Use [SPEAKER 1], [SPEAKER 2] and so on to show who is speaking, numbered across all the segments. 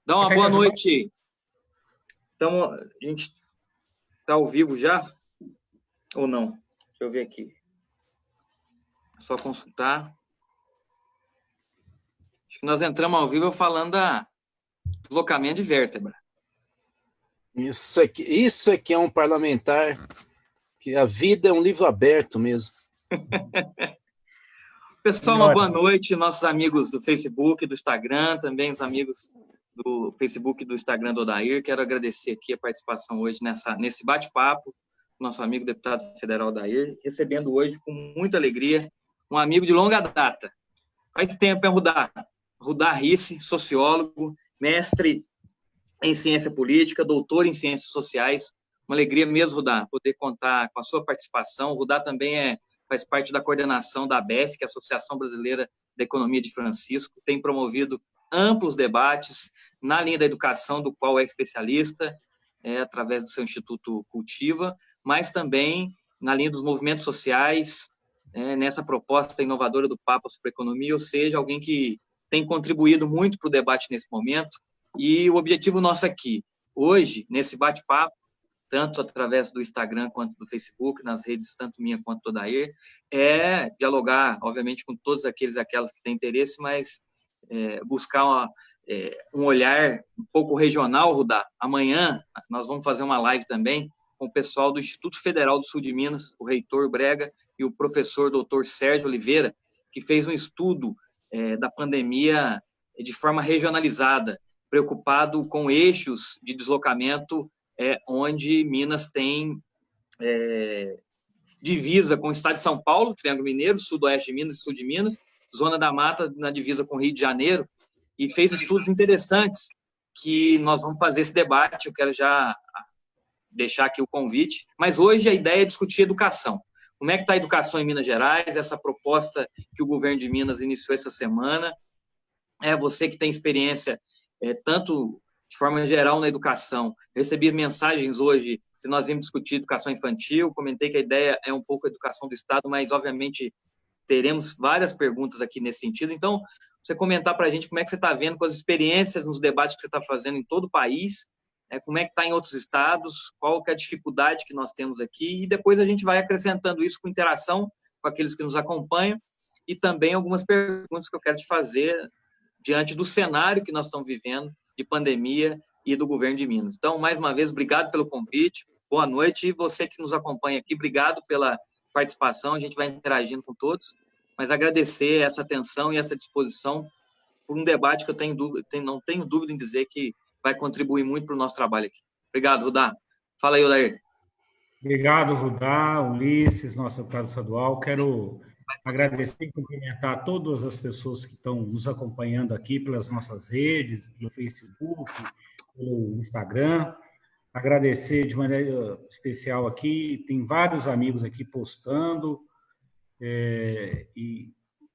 [SPEAKER 1] Dá uma boa noite. Então, a gente está ao vivo já? Ou não? Deixa eu ver aqui. Só consultar. Acho que nós entramos ao vivo falando da deslocamento de vértebra.
[SPEAKER 2] Isso aqui é um parlamentar, que a vida é um livro aberto mesmo.
[SPEAKER 1] Pessoal, uma boa noite, nossos amigos do Facebook, do Instagram, também os amigos do Facebook e do Instagram do Odair. Quero agradecer aqui a participação hoje nesse bate-papo, nosso amigo deputado federal Odair, recebendo hoje com muita alegria um amigo de longa data. Faz tempo, é Rudá Risse, sociólogo, mestre em ciência política, doutor em ciências sociais. Uma alegria mesmo, Rudá, poder contar com a sua participação. O Rudá também faz parte da coordenação da ABEF, que é a Associação Brasileira da Economia de Francisco, tem promovido amplos debates na linha da educação, do qual é especialista, através do seu Instituto Cultiva, mas também na linha dos movimentos sociais, nessa proposta inovadora do Papa sobre economia, ou seja, alguém que tem contribuído muito para o debate nesse momento. E o objetivo nosso aqui, hoje, nesse bate-papo, tanto através do Instagram quanto do Facebook, nas redes tanto minha quanto do Odair, é dialogar, obviamente, com todos aquelas que têm interesse, mas buscar um olhar um pouco regional, Rudá. Amanhã nós vamos fazer uma live também com o pessoal do Instituto Federal do Sul de Minas, o reitor Brega e o professor doutor Sérgio Oliveira, que fez um estudo da pandemia de forma regionalizada, preocupado com eixos de deslocamento onde Minas tem divisa com o estado de São Paulo, Triângulo Mineiro, sudoeste de Minas e sul de Minas, Zona da Mata na divisa com o Rio de Janeiro, e fez estudos interessantes que nós vamos fazer esse debate. Eu quero já deixar aqui o convite, mas hoje a ideia é discutir educação. Como é que está a educação em Minas Gerais, essa proposta que o governo de Minas iniciou essa semana. Você que tem experiência tanto de forma geral na educação. Recebi mensagens hoje, se nós vamos discutir educação infantil, comentei que a ideia é um pouco a educação do Estado, mas, obviamente, teremos várias perguntas aqui nesse sentido. Então, você comentar para a gente como é que você está vendo com as experiências nos debates que você está fazendo em todo o país, como é que está em outros estados, qual que é a dificuldade que nós temos aqui, e depois a gente vai acrescentando isso com interação com aqueles que nos acompanham, e também algumas perguntas que eu quero te fazer diante do cenário que nós estamos vivendo de pandemia e do governo de Minas. Então, mais uma vez, obrigado pelo convite, boa noite, e você que nos acompanha aqui, obrigado pela participação, a gente vai interagindo com todos, mas agradecer essa atenção e essa disposição por um debate que não tenho dúvida em dizer que vai contribuir muito para o nosso trabalho aqui. Obrigado, Rudá. Fala aí, Odair.
[SPEAKER 3] Obrigado, Rudá, Ulisses, nosso deputado estadual. Quero agradecer e cumprimentar todas as pessoas que estão nos acompanhando aqui pelas nossas redes, pelo Facebook, pelo Instagram. Agradecer de maneira especial aqui, tem vários amigos aqui postando e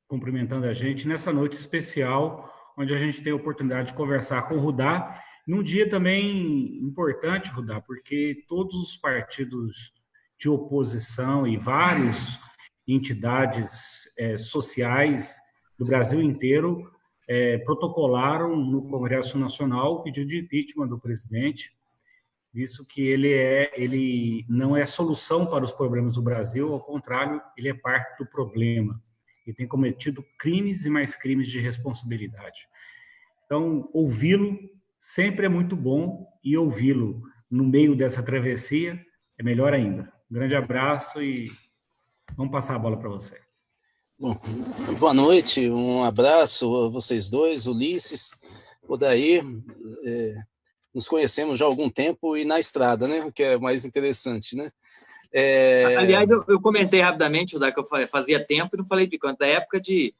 [SPEAKER 3] cumprimentando a gente nessa noite especial, onde a gente tem a oportunidade de conversar com o Rudá, num dia também importante, Rudá, porque todos os partidos de oposição e várias entidades sociais do Brasil inteiro protocolaram no Congresso Nacional o pedido de impeachment do presidente, visto que ele não é solução para os problemas do Brasil, ao contrário, ele é parte do problema. Ele tem cometido crimes e mais crimes de responsabilidade. Então, ouvi-lo sempre é muito bom, e ouvi-lo no meio dessa travessia é melhor ainda. Um grande abraço e vamos passar a bola para você.
[SPEAKER 2] Bom, boa noite, um abraço a vocês dois, Ulisses, Odair. Nos conhecemos já há algum tempo e na estrada, né? O que é mais interessante, né?
[SPEAKER 1] Aliás, eu comentei rapidamente, que eu fazia tempo e não falei de quanto, da época de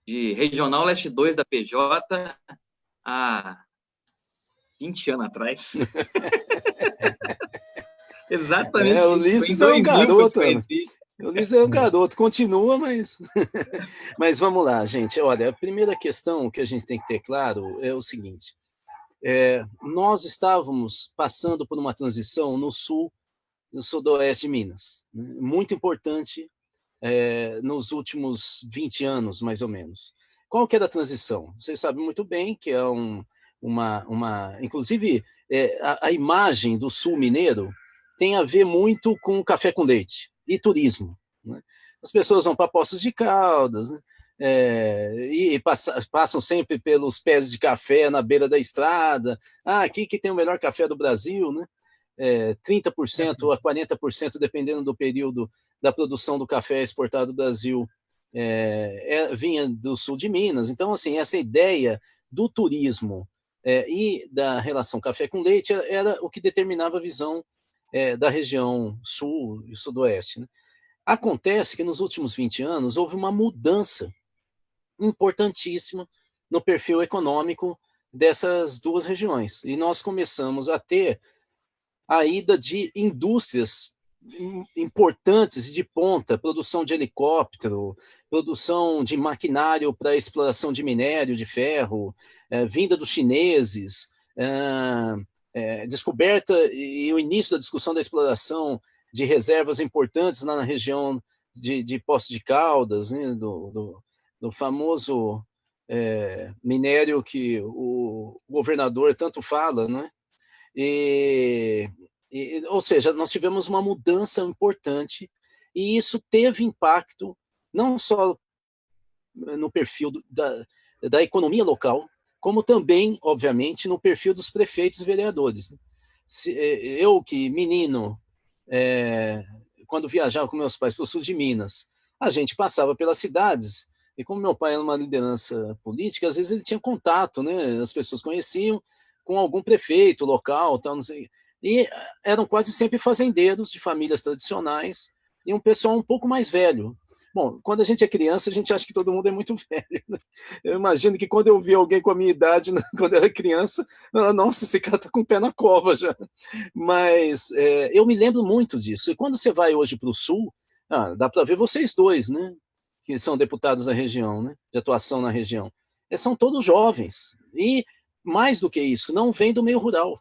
[SPEAKER 1] Regional Leste 2 da PJ, há 20 anos atrás. Exatamente
[SPEAKER 2] o Ulisses é um garoto, o Ulisses é um garoto, continua, mas... Mas vamos lá, gente. Olha, a primeira questão que a gente tem que ter claro é o seguinte. Nós estávamos passando por uma transição no sudoeste de Minas, né? Muito importante nos últimos 20 anos, mais ou menos. Qual que é a transição? Vocês sabem muito bem que é inclusive, a imagem do sul mineiro tem a ver muito com café com leite e turismo, né? As pessoas vão para Poços de Caldas, né? E passam sempre pelos pés de café na beira da estrada. Aqui que tem o melhor café do Brasil, né? 30% a 40%, dependendo do período da produção do café exportado do Brasil, vinha do sul de Minas. Então, assim, essa ideia do turismo e da relação café com leite era o que determinava a visão da região sul e sudoeste, né? Acontece que nos últimos 20 anos houve uma mudança importantíssima no perfil econômico dessas duas regiões. E nós começamos a ter a ida de indústrias importantes de ponta, produção de helicóptero, produção de maquinário para exploração de minério, de ferro, vinda dos chineses, descoberta e o início da discussão da exploração de reservas importantes lá na região de Poços de Caldas, né, do famoso minério que o governador tanto fala, né? Ou seja, nós tivemos uma mudança importante e isso teve impacto não só no perfil da economia local, como também, obviamente, no perfil dos prefeitos e vereadores. Eu, que menino, quando viajava com meus pais para o sul de Minas, a gente passava pelas cidades, e como meu pai era uma liderança política, às vezes ele tinha contato, né? As pessoas conheciam com algum prefeito local, tal, não sei, e eram quase sempre fazendeiros de famílias tradicionais e um pessoal um pouco mais velho. Bom, quando a gente é criança, a gente acha que todo mundo é muito velho, né? Eu imagino que quando eu vi alguém com a minha idade, quando eu era criança, nossa, esse cara está com o pé na cova já. Mas eu me lembro muito disso. E quando você vai hoje para o Sul, dá para ver vocês dois, né? Que são deputados da região, né? De atuação na região. São todos jovens. E, mais do que isso, não vêm do meio rural.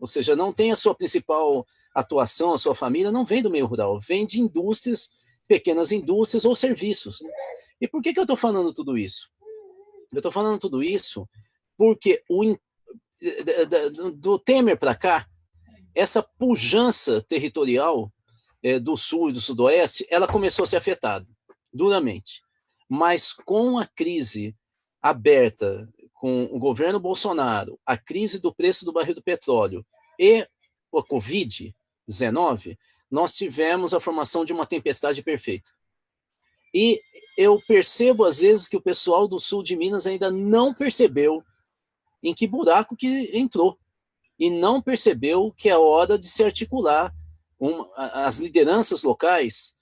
[SPEAKER 2] Ou seja, não tem a sua principal atuação, a sua família não vem do meio rural, vem de indústrias, pequenas indústrias ou serviços, né? E por que eu estou falando tudo isso? Eu estou falando tudo isso porque do Temer para cá, essa pujança territorial do sul e do sudoeste, ela começou a ser afetada duramente. Mas com a crise aberta, com o governo Bolsonaro, a crise do preço do barril do petróleo e a Covid-19, nós tivemos a formação de uma tempestade perfeita. E eu percebo, às vezes, que o pessoal do sul de Minas ainda não percebeu em que buraco que entrou. E não percebeu que é hora de se articular as lideranças locais,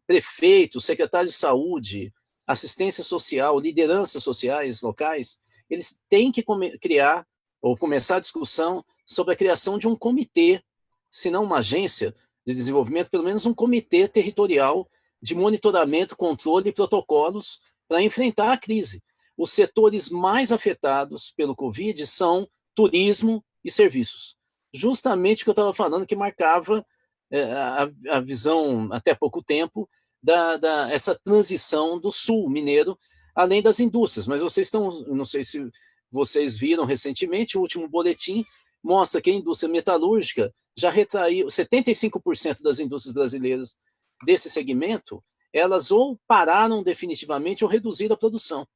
[SPEAKER 2] prefeitos, secretários de saúde, assistência social, lideranças sociais locais, eles têm que criar ou começar a discussão sobre a criação de um comitê, se não uma agência de desenvolvimento, pelo menos um comitê territorial de monitoramento, controle e protocolos para enfrentar a crise. Os setores mais afetados pelo Covid são turismo e serviços. Justamente o que eu estava falando, que marcava a visão, até pouco tempo, essa transição do sul mineiro, além das indústrias. Mas não sei se vocês viram recentemente, o último boletim mostra que a indústria metalúrgica já retraiu 75% das indústrias brasileiras desse segmento, elas ou pararam definitivamente ou reduziram a produção.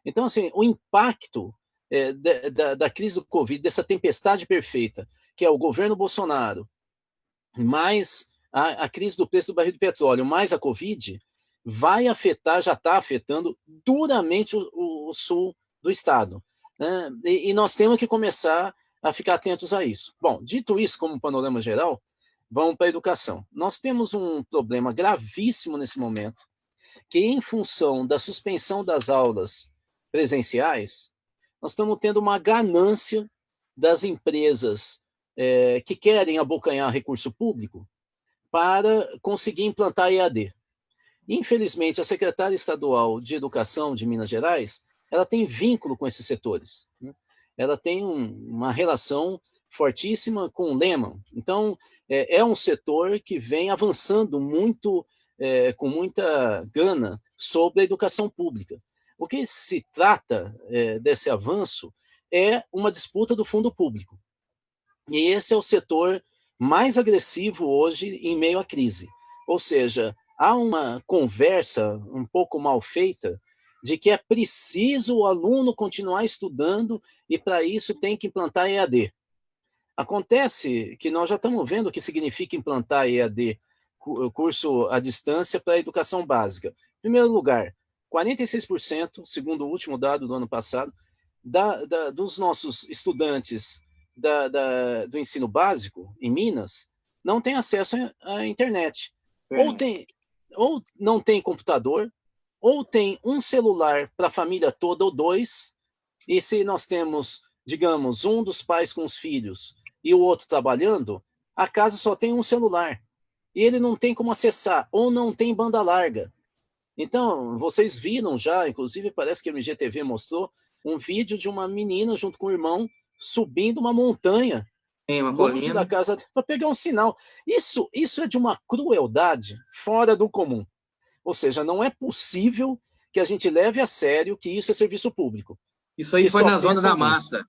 [SPEAKER 2] Então, assim, o impacto da crise do Covid, dessa tempestade perfeita, que é o governo Bolsonaro, mais a crise do preço do barril de petróleo, mais a Covid, vai afetar, já está afetando duramente o sul do estado, né? E nós temos que começar a ficar atentos a isso. Bom, dito isso, como panorama geral, vamos para a educação. Nós temos um problema gravíssimo nesse momento, que em função da suspensão das aulas presenciais, nós estamos tendo uma ganância das empresas que querem abocanhar recurso público para conseguir implantar EAD. Infelizmente, a secretária estadual de Educação de Minas Gerais, ela tem vínculo com esses setores, né? Ela tem uma relação fortíssima com o Lehman. Então, é um setor que vem avançando muito, com muita gana, sobre a educação pública. O que se trata desse avanço é uma disputa do fundo público. E esse é o setor mais agressivo hoje em meio à crise. Ou seja, há uma conversa um pouco mal feita de que é preciso o aluno continuar estudando e para isso tem que implantar EAD. Acontece que nós já estamos vendo o que significa implantar EAD, curso à distância para a educação básica. Em primeiro lugar, 46%, segundo o último dado do ano passado, dos nossos estudantes do ensino básico em Minas não tem acesso à internet. Ou não tem computador, ou tem um celular para a família toda, ou dois, e se nós temos, digamos, um dos pais com os filhos e o outro trabalhando, a casa só tem um celular. E ele não tem como acessar, ou não tem banda larga. Então, vocês viram já, inclusive parece que a MGTV mostrou, um vídeo de uma menina junto com o irmão subindo uma montanha, longe da casa, para pegar um sinal. Isso é de uma crueldade fora do comum. Ou seja, não é possível que a gente leve a sério que isso é serviço público.
[SPEAKER 1] Isso aí foi na Zona da Mata.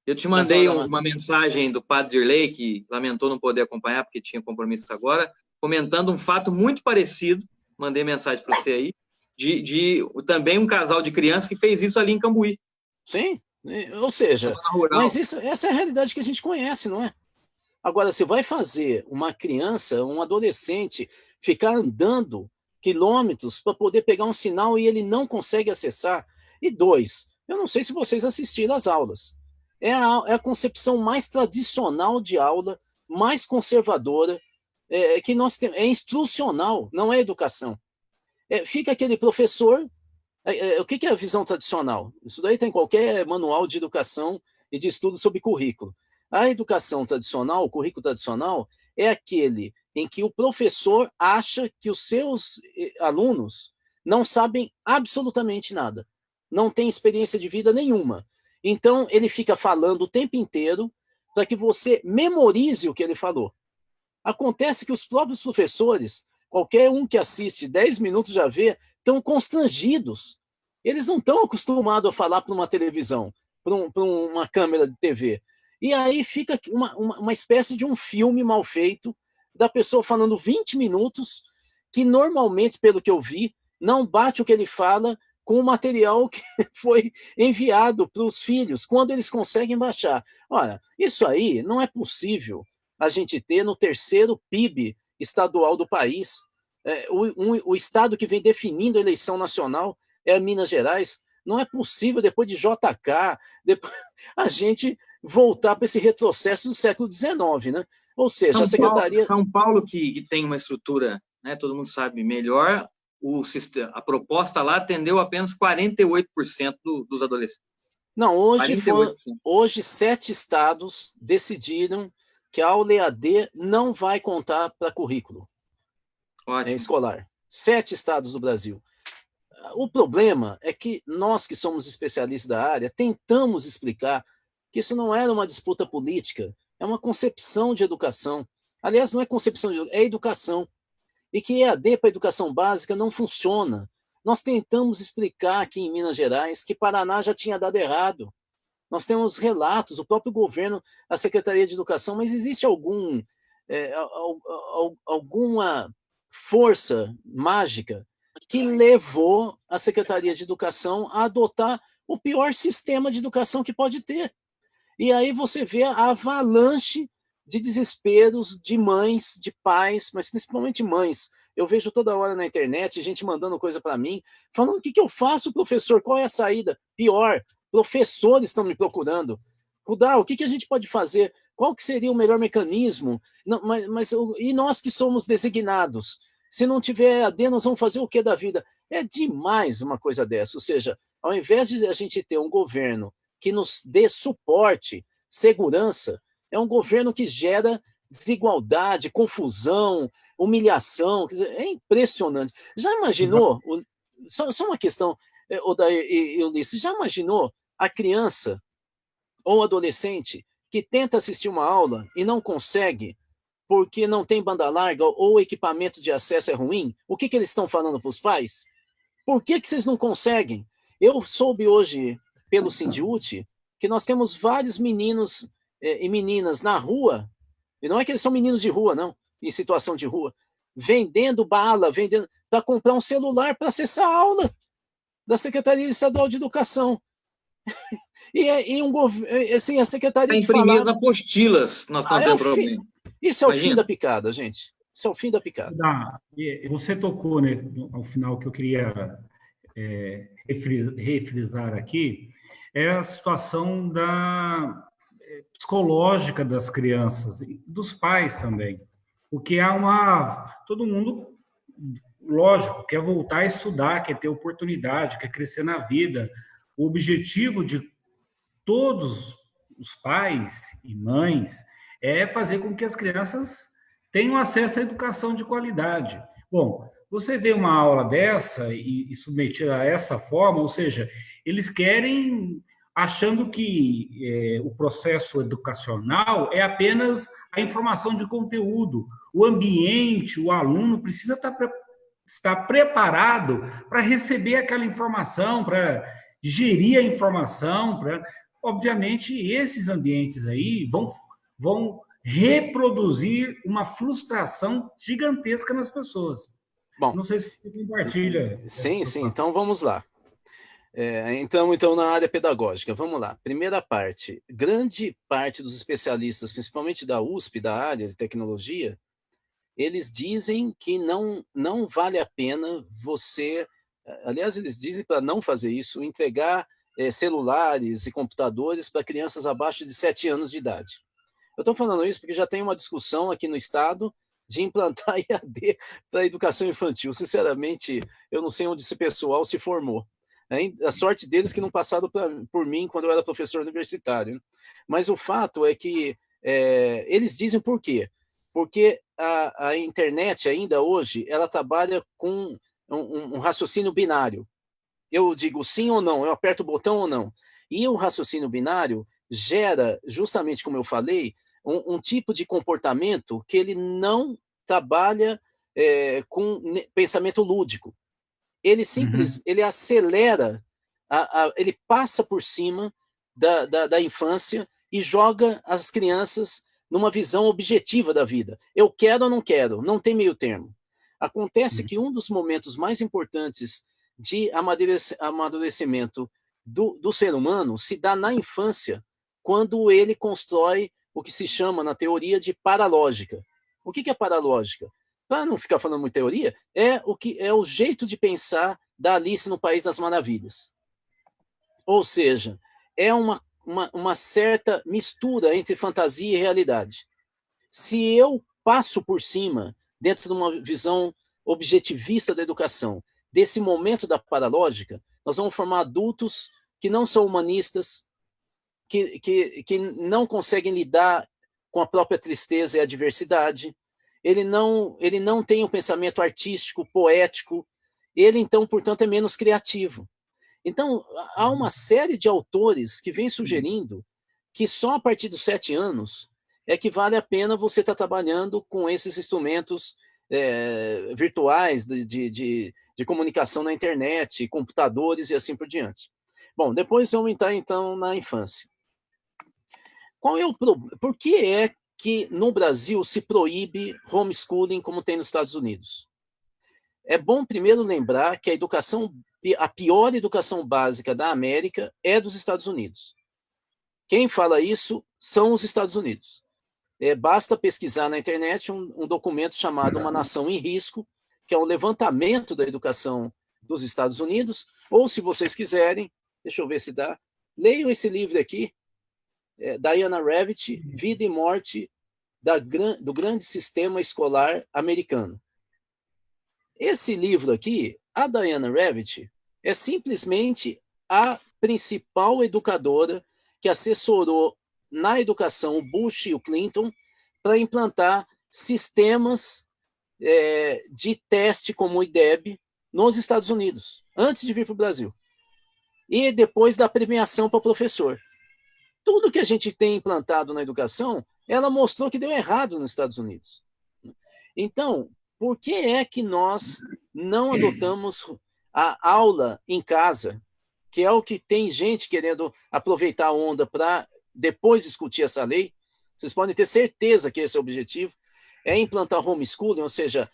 [SPEAKER 1] Eu te mandei uma mensagem do Padre Dirley, que lamentou não poder acompanhar, porque tinha compromisso agora, comentando um fato muito parecido, mandei mensagem para você aí, de também um casal de crianças que fez isso ali em Cambuí.
[SPEAKER 2] Sim, ou seja, mas essa é a realidade que a gente conhece, não é? Agora, você vai fazer uma criança, um adolescente, ficar andando quilômetros para poder pegar um sinal e ele não consegue acessar. E dois, eu não sei se vocês assistiram às aulas. É a concepção mais tradicional de aula, mais conservadora, que nós temos. É instrucional, não é educação. Fica aquele professor. O que é a visão tradicional? Isso daí tem qualquer manual de educação e de estudo sobre currículo. A educação tradicional, o currículo tradicional, é aquele em que o professor acha que os seus alunos não sabem absolutamente nada, não têm experiência de vida nenhuma. Então, ele fica falando o tempo inteiro para que você memorize o que ele falou. Acontece que os próprios professores, qualquer um que assiste 10 minutos já vê, estão constrangidos. Eles não estão acostumados a falar para uma televisão, para uma câmera de TV. E aí fica uma espécie de um filme mal feito, da pessoa falando 20 minutos, que normalmente, pelo que eu vi, não bate o que ele fala com o material que foi enviado para os filhos, quando eles conseguem baixar. Olha, isso aí não é possível a gente ter no terceiro PIB estadual do país. O estado que vem definindo a eleição nacional é Minas Gerais. Não é possível, depois de JK, a gente voltar para esse retrocesso do século XIX, né? Ou seja, a secretaria...
[SPEAKER 1] São Paulo, que tem uma estrutura, né, todo mundo sabe, melhor, a proposta lá atendeu apenas 48% dos adolescentes.
[SPEAKER 2] Não, hoje 7 estados decidiram que a aula EAD não vai contar para currículo escolar. 7 estados do Brasil. O problema é que nós que somos especialistas da área tentamos explicar que isso não era uma disputa política, é uma concepção de educação. Aliás, não é concepção de educação, é educação. E que EAD para educação básica não funciona. Nós tentamos explicar aqui em Minas Gerais que Paraná já tinha dado errado. Nós temos relatos, o próprio governo, a Secretaria de Educação, mas existe alguma força mágica que levou a Secretaria de Educação a adotar o pior sistema de educação que pode ter. E aí você vê a avalanche de desesperos de mães, de pais, mas principalmente mães. Eu vejo toda hora na internet gente mandando coisa para mim, falando: o que eu faço, professor? Qual é a saída? Pior, professores estão me procurando. Rudá, o que a gente pode fazer? Qual que seria o melhor mecanismo? Não, e nós que somos designados? Se não tiver EAD, nós vamos fazer o que da vida? É demais uma coisa dessa. Ou seja, ao invés de a gente ter um governo que nos dê suporte, segurança, é um governo que gera desigualdade, confusão, humilhação. Quer dizer, é impressionante. Já imaginou? Só uma questão, Odair e Ulisses, já imaginou a criança ou adolescente que tenta assistir uma aula e não consegue porque não tem banda larga ou o equipamento de acesso é ruim? O que eles estão falando para os pais? Por que vocês não conseguem? Eu soube hoje, pelo Sindiúti, que nós temos vários meninos e meninas na rua, e não é que eles são meninos de rua, não, em situação de rua, vendendo bala, vendendo para comprar um celular para acessar a aula da Secretaria Estadual de Educação. E assim, a Secretaria de
[SPEAKER 1] imprimir
[SPEAKER 2] falar...
[SPEAKER 1] as apostilas, nós estamos tendo problema.
[SPEAKER 2] Isso é o fim da picada, gente. Isso é o fim da picada.
[SPEAKER 3] Você tocou, né, ao final, que eu queria refrisar aqui, é a situação psicológica das crianças, e dos pais também. Porque todo mundo, lógico, quer voltar a estudar, quer ter oportunidade, quer crescer na vida. O objetivo de todos os pais e mães é fazer com que as crianças tenham acesso à educação de qualidade. Bom, você vê uma aula dessa e submetida a essa forma, ou seja, eles querem, achando que o processo educacional é apenas a informação de conteúdo. O ambiente, o aluno precisa estar preparado para receber aquela informação, para gerir a informação, obviamente, esses ambientes aí vão reproduzir uma frustração gigantesca nas pessoas.
[SPEAKER 2] Bom,
[SPEAKER 3] não sei se você compartilha.
[SPEAKER 2] Sim. Então, vamos lá. Então, na área pedagógica, vamos lá. Primeira parte. Grande parte dos especialistas, principalmente da USP, da área de tecnologia, eles dizem que não vale a pena você... Aliás, eles dizem para não fazer isso, entregar celulares e computadores para crianças abaixo de 7 anos de idade. Eu estou falando isso porque já tem uma discussão aqui no Estado de implantar IAD para a educação infantil. Sinceramente, eu não sei onde esse pessoal se formou. A sorte deles que não passaram por mim quando eu era professor universitário. Mas o fato é que eles dizem por quê? Porque a internet ainda hoje, ela trabalha com um raciocínio binário. Eu digo sim ou não, eu aperto o botão ou não. E o raciocínio binário gera, justamente como eu falei, um tipo de comportamento que ele não trabalha com pensamento lúdico. Ele ele acelera, ele passa por cima da infância e joga as crianças numa visão objetiva da vida. Eu quero ou não quero, não tem meio termo. Acontece que um dos momentos mais importantes de amadurecimento do ser humano se dá na infância, quando ele constrói o que se chama, na teoria, de paralógica. O que é paralógica? Para não ficar falando muito teoria, é o jeito de pensar da Alice no País das Maravilhas. Ou seja, é uma certa mistura entre fantasia e realidade. Se eu passo por cima, dentro de uma visão objetivista da educação, desse momento da paralógica, nós vamos formar adultos que não são humanistas, que não conseguem lidar com a própria tristeza e a diversidade. Ele não tem um pensamento artístico, poético. Ele, então, portanto, é menos criativo. Então, há uma série de autores que vêm sugerindo que só a partir dos 7 anos é que vale a pena você estar trabalhando com esses instrumentos virtuais de comunicação na internet, computadores e assim por diante. Bom, depois vamos entrar, então, na infância. Por que é que no Brasil se proíbe homeschooling como tem nos Estados Unidos? É bom primeiro lembrar que a pior educação básica da América é dos Estados Unidos. Quem fala isso são os Estados Unidos. Basta pesquisar na internet um documento chamado Uma Nação em Risco, que é um levantamento da educação dos Estados Unidos, ou se vocês quiserem, deixa eu ver se dá, leiam esse livro aqui, Diana Ravitch, Vida e Morte do Grande Sistema Escolar Americano. Esse livro aqui, a Diana Ravitch, é simplesmente a principal educadora que assessorou na educação o Bush e o Clinton para implantar sistemas de teste como o IDEB nos Estados Unidos, antes de vir para o Brasil. E depois da premiação para o professor. Tudo que a gente tem implantado na educação, ela mostrou que deu errado nos Estados Unidos. Então, por que é que nós não adotamos a aula em casa, que é o que tem gente querendo aproveitar a onda para depois discutir essa lei, vocês podem ter certeza que esse é o objetivo, é implantar homeschooling, ou seja,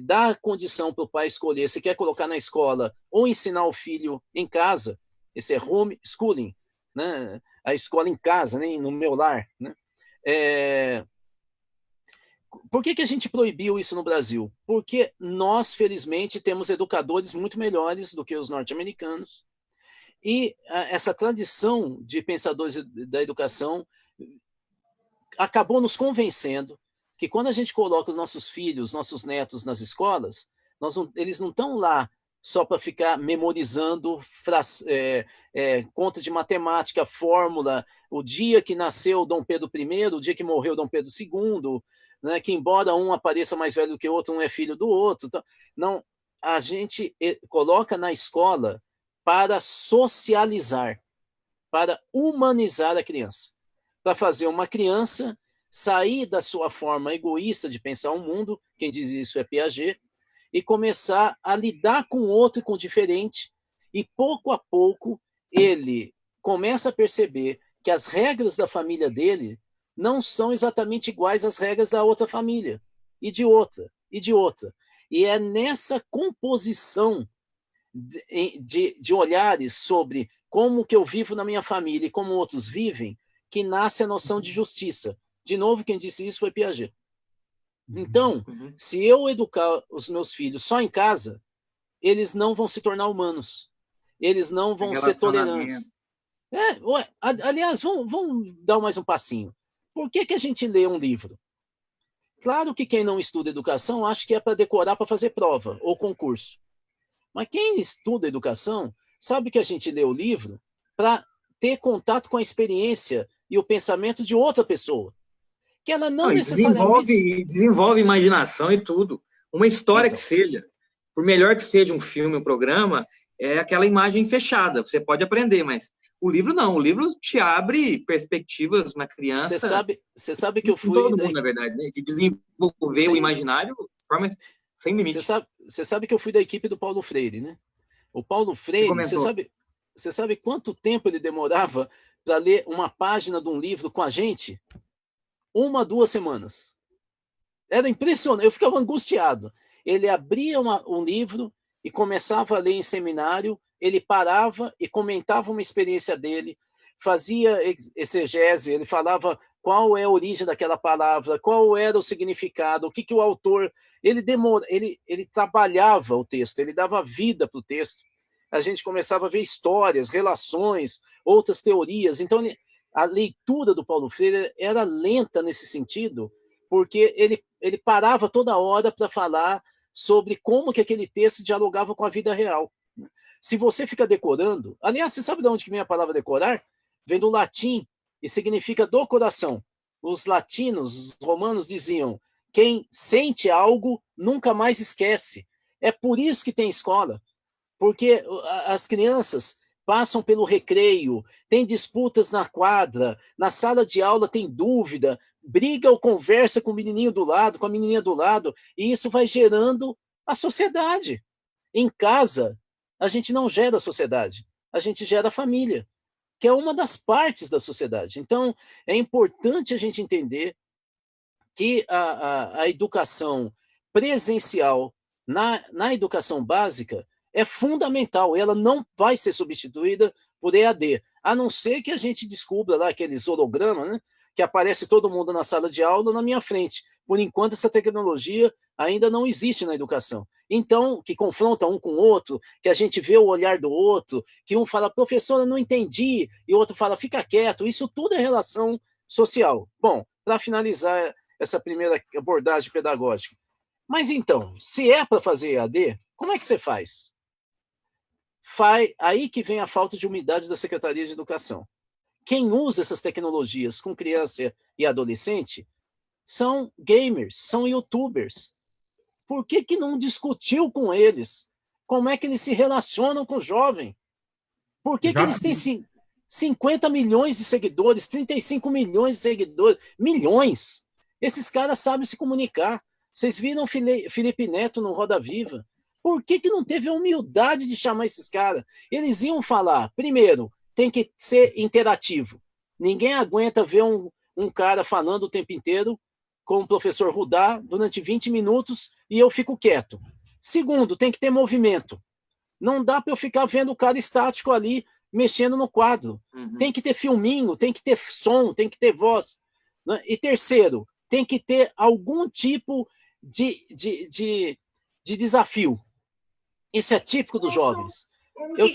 [SPEAKER 2] dar condição para o pai escolher se quer colocar na escola ou ensinar o filho em casa. Esse é homeschooling, né? A escola em casa, né? No meu lar. Né? Por que a gente proibiu isso no Brasil? Porque nós, felizmente, temos educadores muito melhores do que os norte-americanos, e essa tradição de pensadores da educação acabou nos convencendo que quando a gente coloca os nossos filhos, nossos netos nas escolas, eles não estão lá só para ficar memorizando conta de matemática, fórmula, o dia que nasceu Dom Pedro I, o dia que morreu Dom Pedro II, né, que embora um apareça mais velho do que o outro, um é filho do outro. Então, não, a gente coloca na escola para socializar, para humanizar a criança, para fazer uma criança sair da sua forma egoísta de pensar o mundo, quem diz isso é Piaget, e começar a lidar com o outro e com o diferente, e pouco a pouco ele começa a perceber que as regras da família dele não são exatamente iguais às regras da outra família, e de outra, e de outra. E é nessa composição de olhares sobre como que eu vivo na minha família e como outros vivem, que nasce a noção de justiça. De novo, quem disse isso foi Piaget. Então, se eu educar os meus filhos só em casa, eles não vão se tornar humanos. Eles não vão ser tolerantes. Aliás, vamos dar mais um passinho. Por que a gente lê um livro? Claro que quem não estuda educação acha que é para decorar para fazer prova ou concurso. Mas quem estuda educação sabe que a gente lê o livro para ter contato com a experiência e o pensamento de outra pessoa. Que ela não necessariamente...
[SPEAKER 1] Desenvolve imaginação e tudo. Uma história que seja, por melhor que seja um filme, um programa, é aquela imagem fechada. Você pode aprender, mas o livro não. O livro te abre perspectivas na criança.
[SPEAKER 2] Você sabe que eu fui...
[SPEAKER 1] Todo mundo, na verdade, né? De desenvolver o imaginário de forma sem limite.
[SPEAKER 2] Você sabe que eu fui da equipe do Paulo Freire, né? O Paulo Freire, você sabe quanto tempo ele demorava para ler uma página de um livro com a gente? 1 a 2 semanas. Era impressionante, eu ficava angustiado. Ele abria um livro e começava a ler em seminário, ele parava e comentava uma experiência dele, fazia exegese, ele falava qual é a origem daquela palavra, qual era o significado, o que o autor... Ele trabalhava o texto, ele dava vida para o texto. A gente começava a ver histórias, relações, outras teorias. Então, a leitura do Paulo Freire era lenta nesse sentido, porque ele parava toda hora para falar sobre como que aquele texto dialogava com a vida real. Se você fica decorando... Aliás, você sabe de onde que vem a palavra decorar? Vem do latim e significa do coração. Os latinos, os romanos diziam, quem sente algo nunca mais esquece. É por isso que tem escola, porque as crianças passam pelo recreio, tem disputas na quadra, na sala de aula tem dúvida, briga ou conversa com o menininho do lado, com a menininha do lado, e isso vai gerando a sociedade. Em casa, a gente não gera a sociedade, a gente gera a família, que é uma das partes da sociedade. Então, é importante a gente entender que a educação presencial na educação básica é fundamental, ela não vai ser substituída por EAD, a não ser que a gente descubra lá aqueles hologramas, né, que aparece todo mundo na sala de aula na minha frente. Por enquanto, essa tecnologia ainda não existe na educação. Então, que confronta um com o outro, que a gente vê o olhar do outro, que um fala, professora, não entendi, e o outro fala, fica quieto. Isso tudo é relação social. Bom, para finalizar essa primeira abordagem pedagógica. Mas então, se é para fazer EAD, como é que você faz? Aí que vem a falta de humildade da Secretaria de Educação. Quem usa essas tecnologias com criança e adolescente são gamers, são youtubers. Por que não discutiu com eles? Como é que eles se relacionam com o jovem? Por que eles têm 50 milhões de seguidores, 35 milhões de seguidores? Milhões! Esses caras sabem se comunicar. Vocês viram Felipe Neto no Roda Viva? Por que não teve a humildade de chamar esses caras? Eles iam falar, primeiro, tem que ser interativo. Ninguém aguenta ver um cara falando o tempo inteiro com o professor Rudá durante 20 minutos e eu fico quieto. Segundo, tem que ter movimento. Não dá para eu ficar vendo o cara estático ali mexendo no quadro. Tem que ter filminho, tem que ter som, tem que ter voz. Né? E terceiro, tem que ter algum tipo de desafio. Isso é típico dos jovens. Eu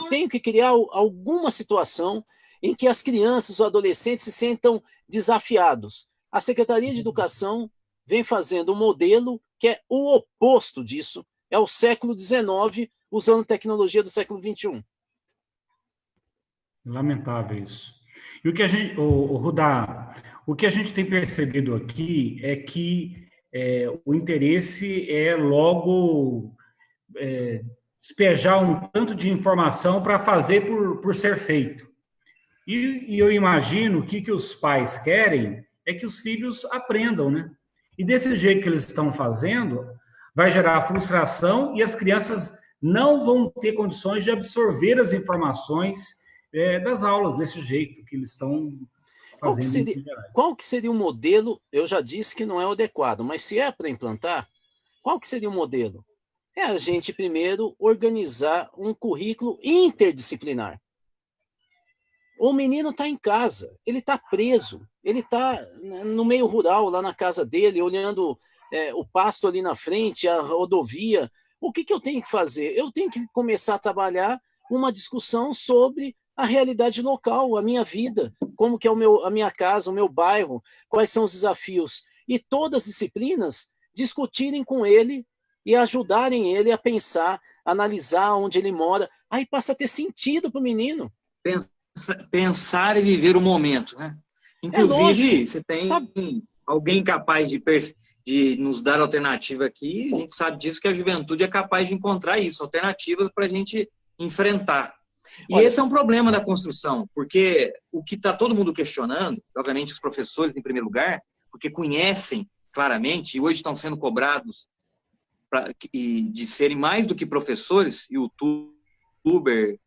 [SPEAKER 2] tenho que criar alguma situação em que as crianças, os adolescentes se sentam desafiados. A Secretaria de Educação vem fazendo um modelo que é o oposto disso, é o século XIX, usando tecnologia do século XXI.
[SPEAKER 3] Lamentável isso. E o que a gente, Rudá, o que a gente tem percebido aqui é que o interesse é logo despejar um tanto de informação para fazer por ser feito. E eu imagino que os pais querem é que os filhos aprendam, né? E desse jeito que eles estão fazendo, vai gerar frustração e as crianças não vão ter condições de absorver as informações das aulas desse jeito que eles estão fazendo.
[SPEAKER 2] Qual que seria o modelo? Eu já disse que não é o adequado, mas se é para implantar, qual que seria o modelo? É a gente primeiro organizar um currículo interdisciplinar. O menino está em casa, ele está preso, ele está no meio rural, lá na casa dele, olhando o pasto ali na frente, a rodovia. O que eu tenho que fazer? Eu tenho que começar a trabalhar uma discussão sobre a realidade local, a minha vida, como que é a minha casa, o meu bairro, quais são os desafios. E todas as disciplinas discutirem com ele e ajudarem ele a pensar, analisar onde ele mora. Aí passa a ter sentido para o menino.
[SPEAKER 1] Pensar e viver o momento, né? Inclusive, você tem alguém capaz de nos dar alternativa aqui, a gente sabe disso, que a juventude é capaz de encontrar isso, alternativas para a gente enfrentar. E olha, esse é um problema da construção, porque o que está todo mundo questionando, obviamente os professores em primeiro lugar, porque conhecem claramente, e hoje estão sendo cobrados de serem mais do que professores, youtuber,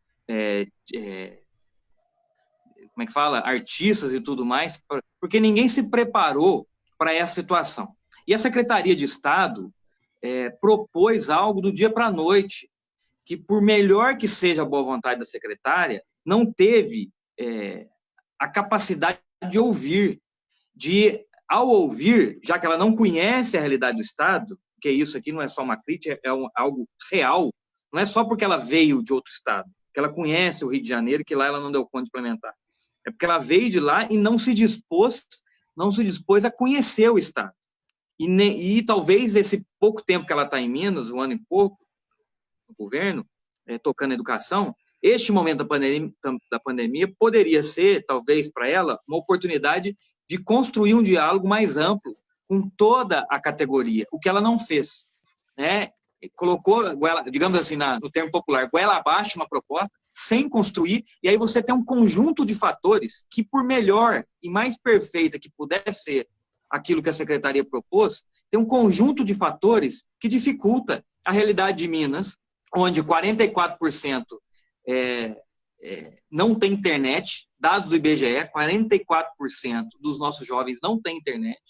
[SPEAKER 1] como é que fala? Artistas e tudo mais, porque ninguém se preparou para essa situação. E a Secretaria de Estado propôs algo do dia para a noite, que por melhor que seja a boa vontade da secretária, não teve a capacidade de ouvir, ao ouvir, já que ela não conhece a realidade do Estado, porque isso aqui não é só uma crítica, é algo real, não é só porque ela veio de outro Estado, que ela conhece o Rio de Janeiro, que lá ela não deu conta de implementar. É porque ela veio de lá e não se dispôs a conhecer o Estado. E talvez esse pouco tempo que ela está em Minas, um ano e pouco, no governo, tocando a educação, este momento da pandemia poderia ser, talvez, para ela, uma oportunidade de construir um diálogo mais amplo com toda a categoria, o que ela não fez. Né? Colocou, digamos assim, no termo popular, goela abaixo uma proposta, sem construir, e aí você tem um conjunto de fatores que, por melhor e mais perfeita que puder ser aquilo que a secretaria propôs, tem um conjunto de fatores que dificulta a realidade de Minas, onde 44% não tem internet, dados do IBGE, 44% dos nossos jovens não têm internet,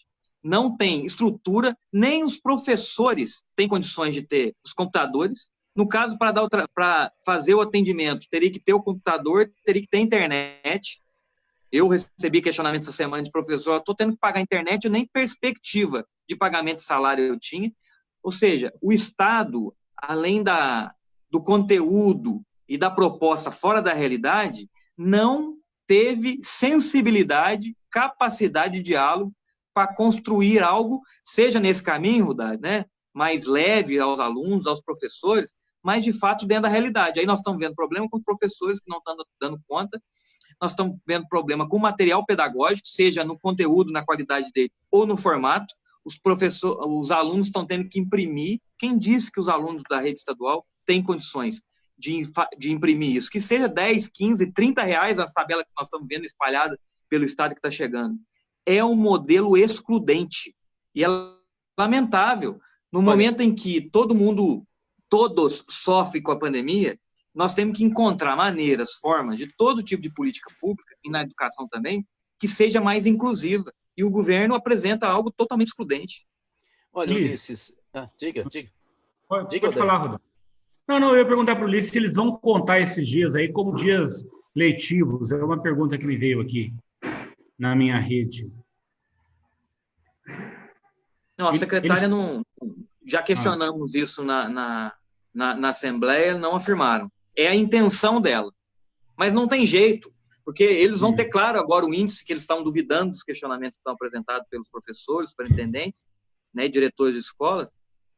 [SPEAKER 1] não tem estrutura, nem os professores têm condições de ter os computadores. No caso, para fazer o atendimento, teria que ter o computador, teria que ter internet. Eu recebi questionamento essa semana de professor, estou tendo que pagar a internet, nem perspectiva de pagamento de salário eu tinha. Ou seja, o Estado, além do conteúdo e da proposta fora da realidade, não teve sensibilidade, capacidade de diálogo para construir algo, seja nesse caminho, Rudá, né, mais leve aos alunos, aos professores, mas de fato dentro da realidade. Aí nós estamos vendo problema com os professores que não estão dando conta, nós estamos vendo problema com o material pedagógico, seja no conteúdo, na qualidade dele, ou no formato. Os alunos estão tendo que imprimir. Quem disse que os alunos da rede estadual têm condições de imprimir isso? Que seja 10, 15, 30 reais as tabelas que nós estamos vendo espalhadas pelo Estado que está chegando. É um modelo excludente. E é lamentável, No momento em que todos sofrem com a pandemia, nós temos que encontrar maneiras, formas de todo tipo de política pública, e na educação também, que seja mais inclusiva. E o governo apresenta algo totalmente excludente.
[SPEAKER 2] Olha, Ulisses... diga.
[SPEAKER 3] Pode falar, Rodolfo. Não, eu ia perguntar para o Ulisses se eles vão contar esses dias aí como dias letivos. É uma pergunta que me veio aqui na minha rede.
[SPEAKER 1] Não, a secretária não... Já questionamos isso na Assembleia, não afirmaram. É a intenção dela. Mas não tem jeito, porque eles vão ter claro agora o índice que eles estão duvidando dos questionamentos que estão apresentados pelos professores, superintendentes, né, diretores de escolas,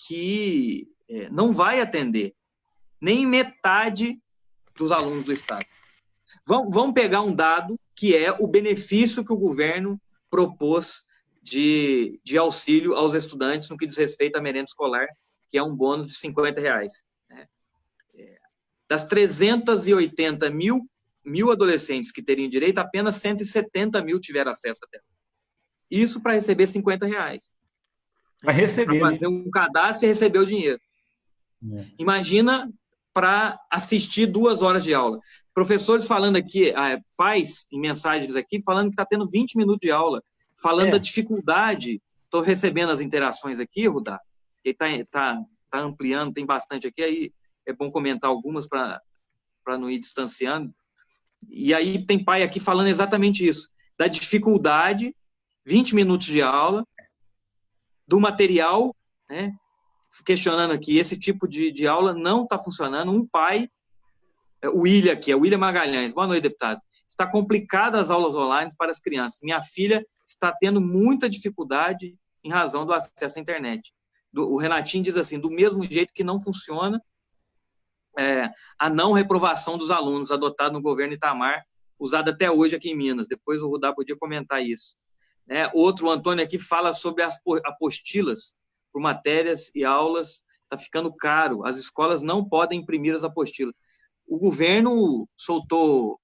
[SPEAKER 1] que não vai atender nem metade dos alunos do Estado. Vamos pegar um dado que é o benefício que o governo propôs de auxílio aos estudantes no que diz respeito à merenda escolar, que é um bônus de R$50. Né? Das 380 mil adolescentes que teriam direito, apenas 170 mil tiveram acesso até. Isso para receber R$50.
[SPEAKER 3] Para receber.
[SPEAKER 1] Para fazer um cadastro e receber o dinheiro. Imagina para assistir 2 horas de aula. Professores falando aqui, pais em mensagens aqui, falando que está tendo 20 minutos de aula, falando da dificuldade. Estou recebendo as interações aqui, Rudá, que está ampliando, tem bastante aqui, aí é bom comentar algumas para não ir distanciando. E aí tem pai aqui falando exatamente isso, da dificuldade, 20 minutos de aula, do material, né? Questionando aqui, esse tipo de aula não está funcionando. Um pai, o William Magalhães, boa noite, deputado. Está complicada as aulas online para as crianças. Minha filha está tendo muita dificuldade em razão do acesso à internet. O Renatinho diz assim, do mesmo jeito que não funciona a não reprovação dos alunos adotada no governo Itamar, usada até hoje aqui em Minas. Depois o Rudá podia comentar isso. Outro, o Antônio aqui, fala sobre as apostilas por matérias e aulas. Está ficando caro. As escolas não podem imprimir as apostilas. O governo soltou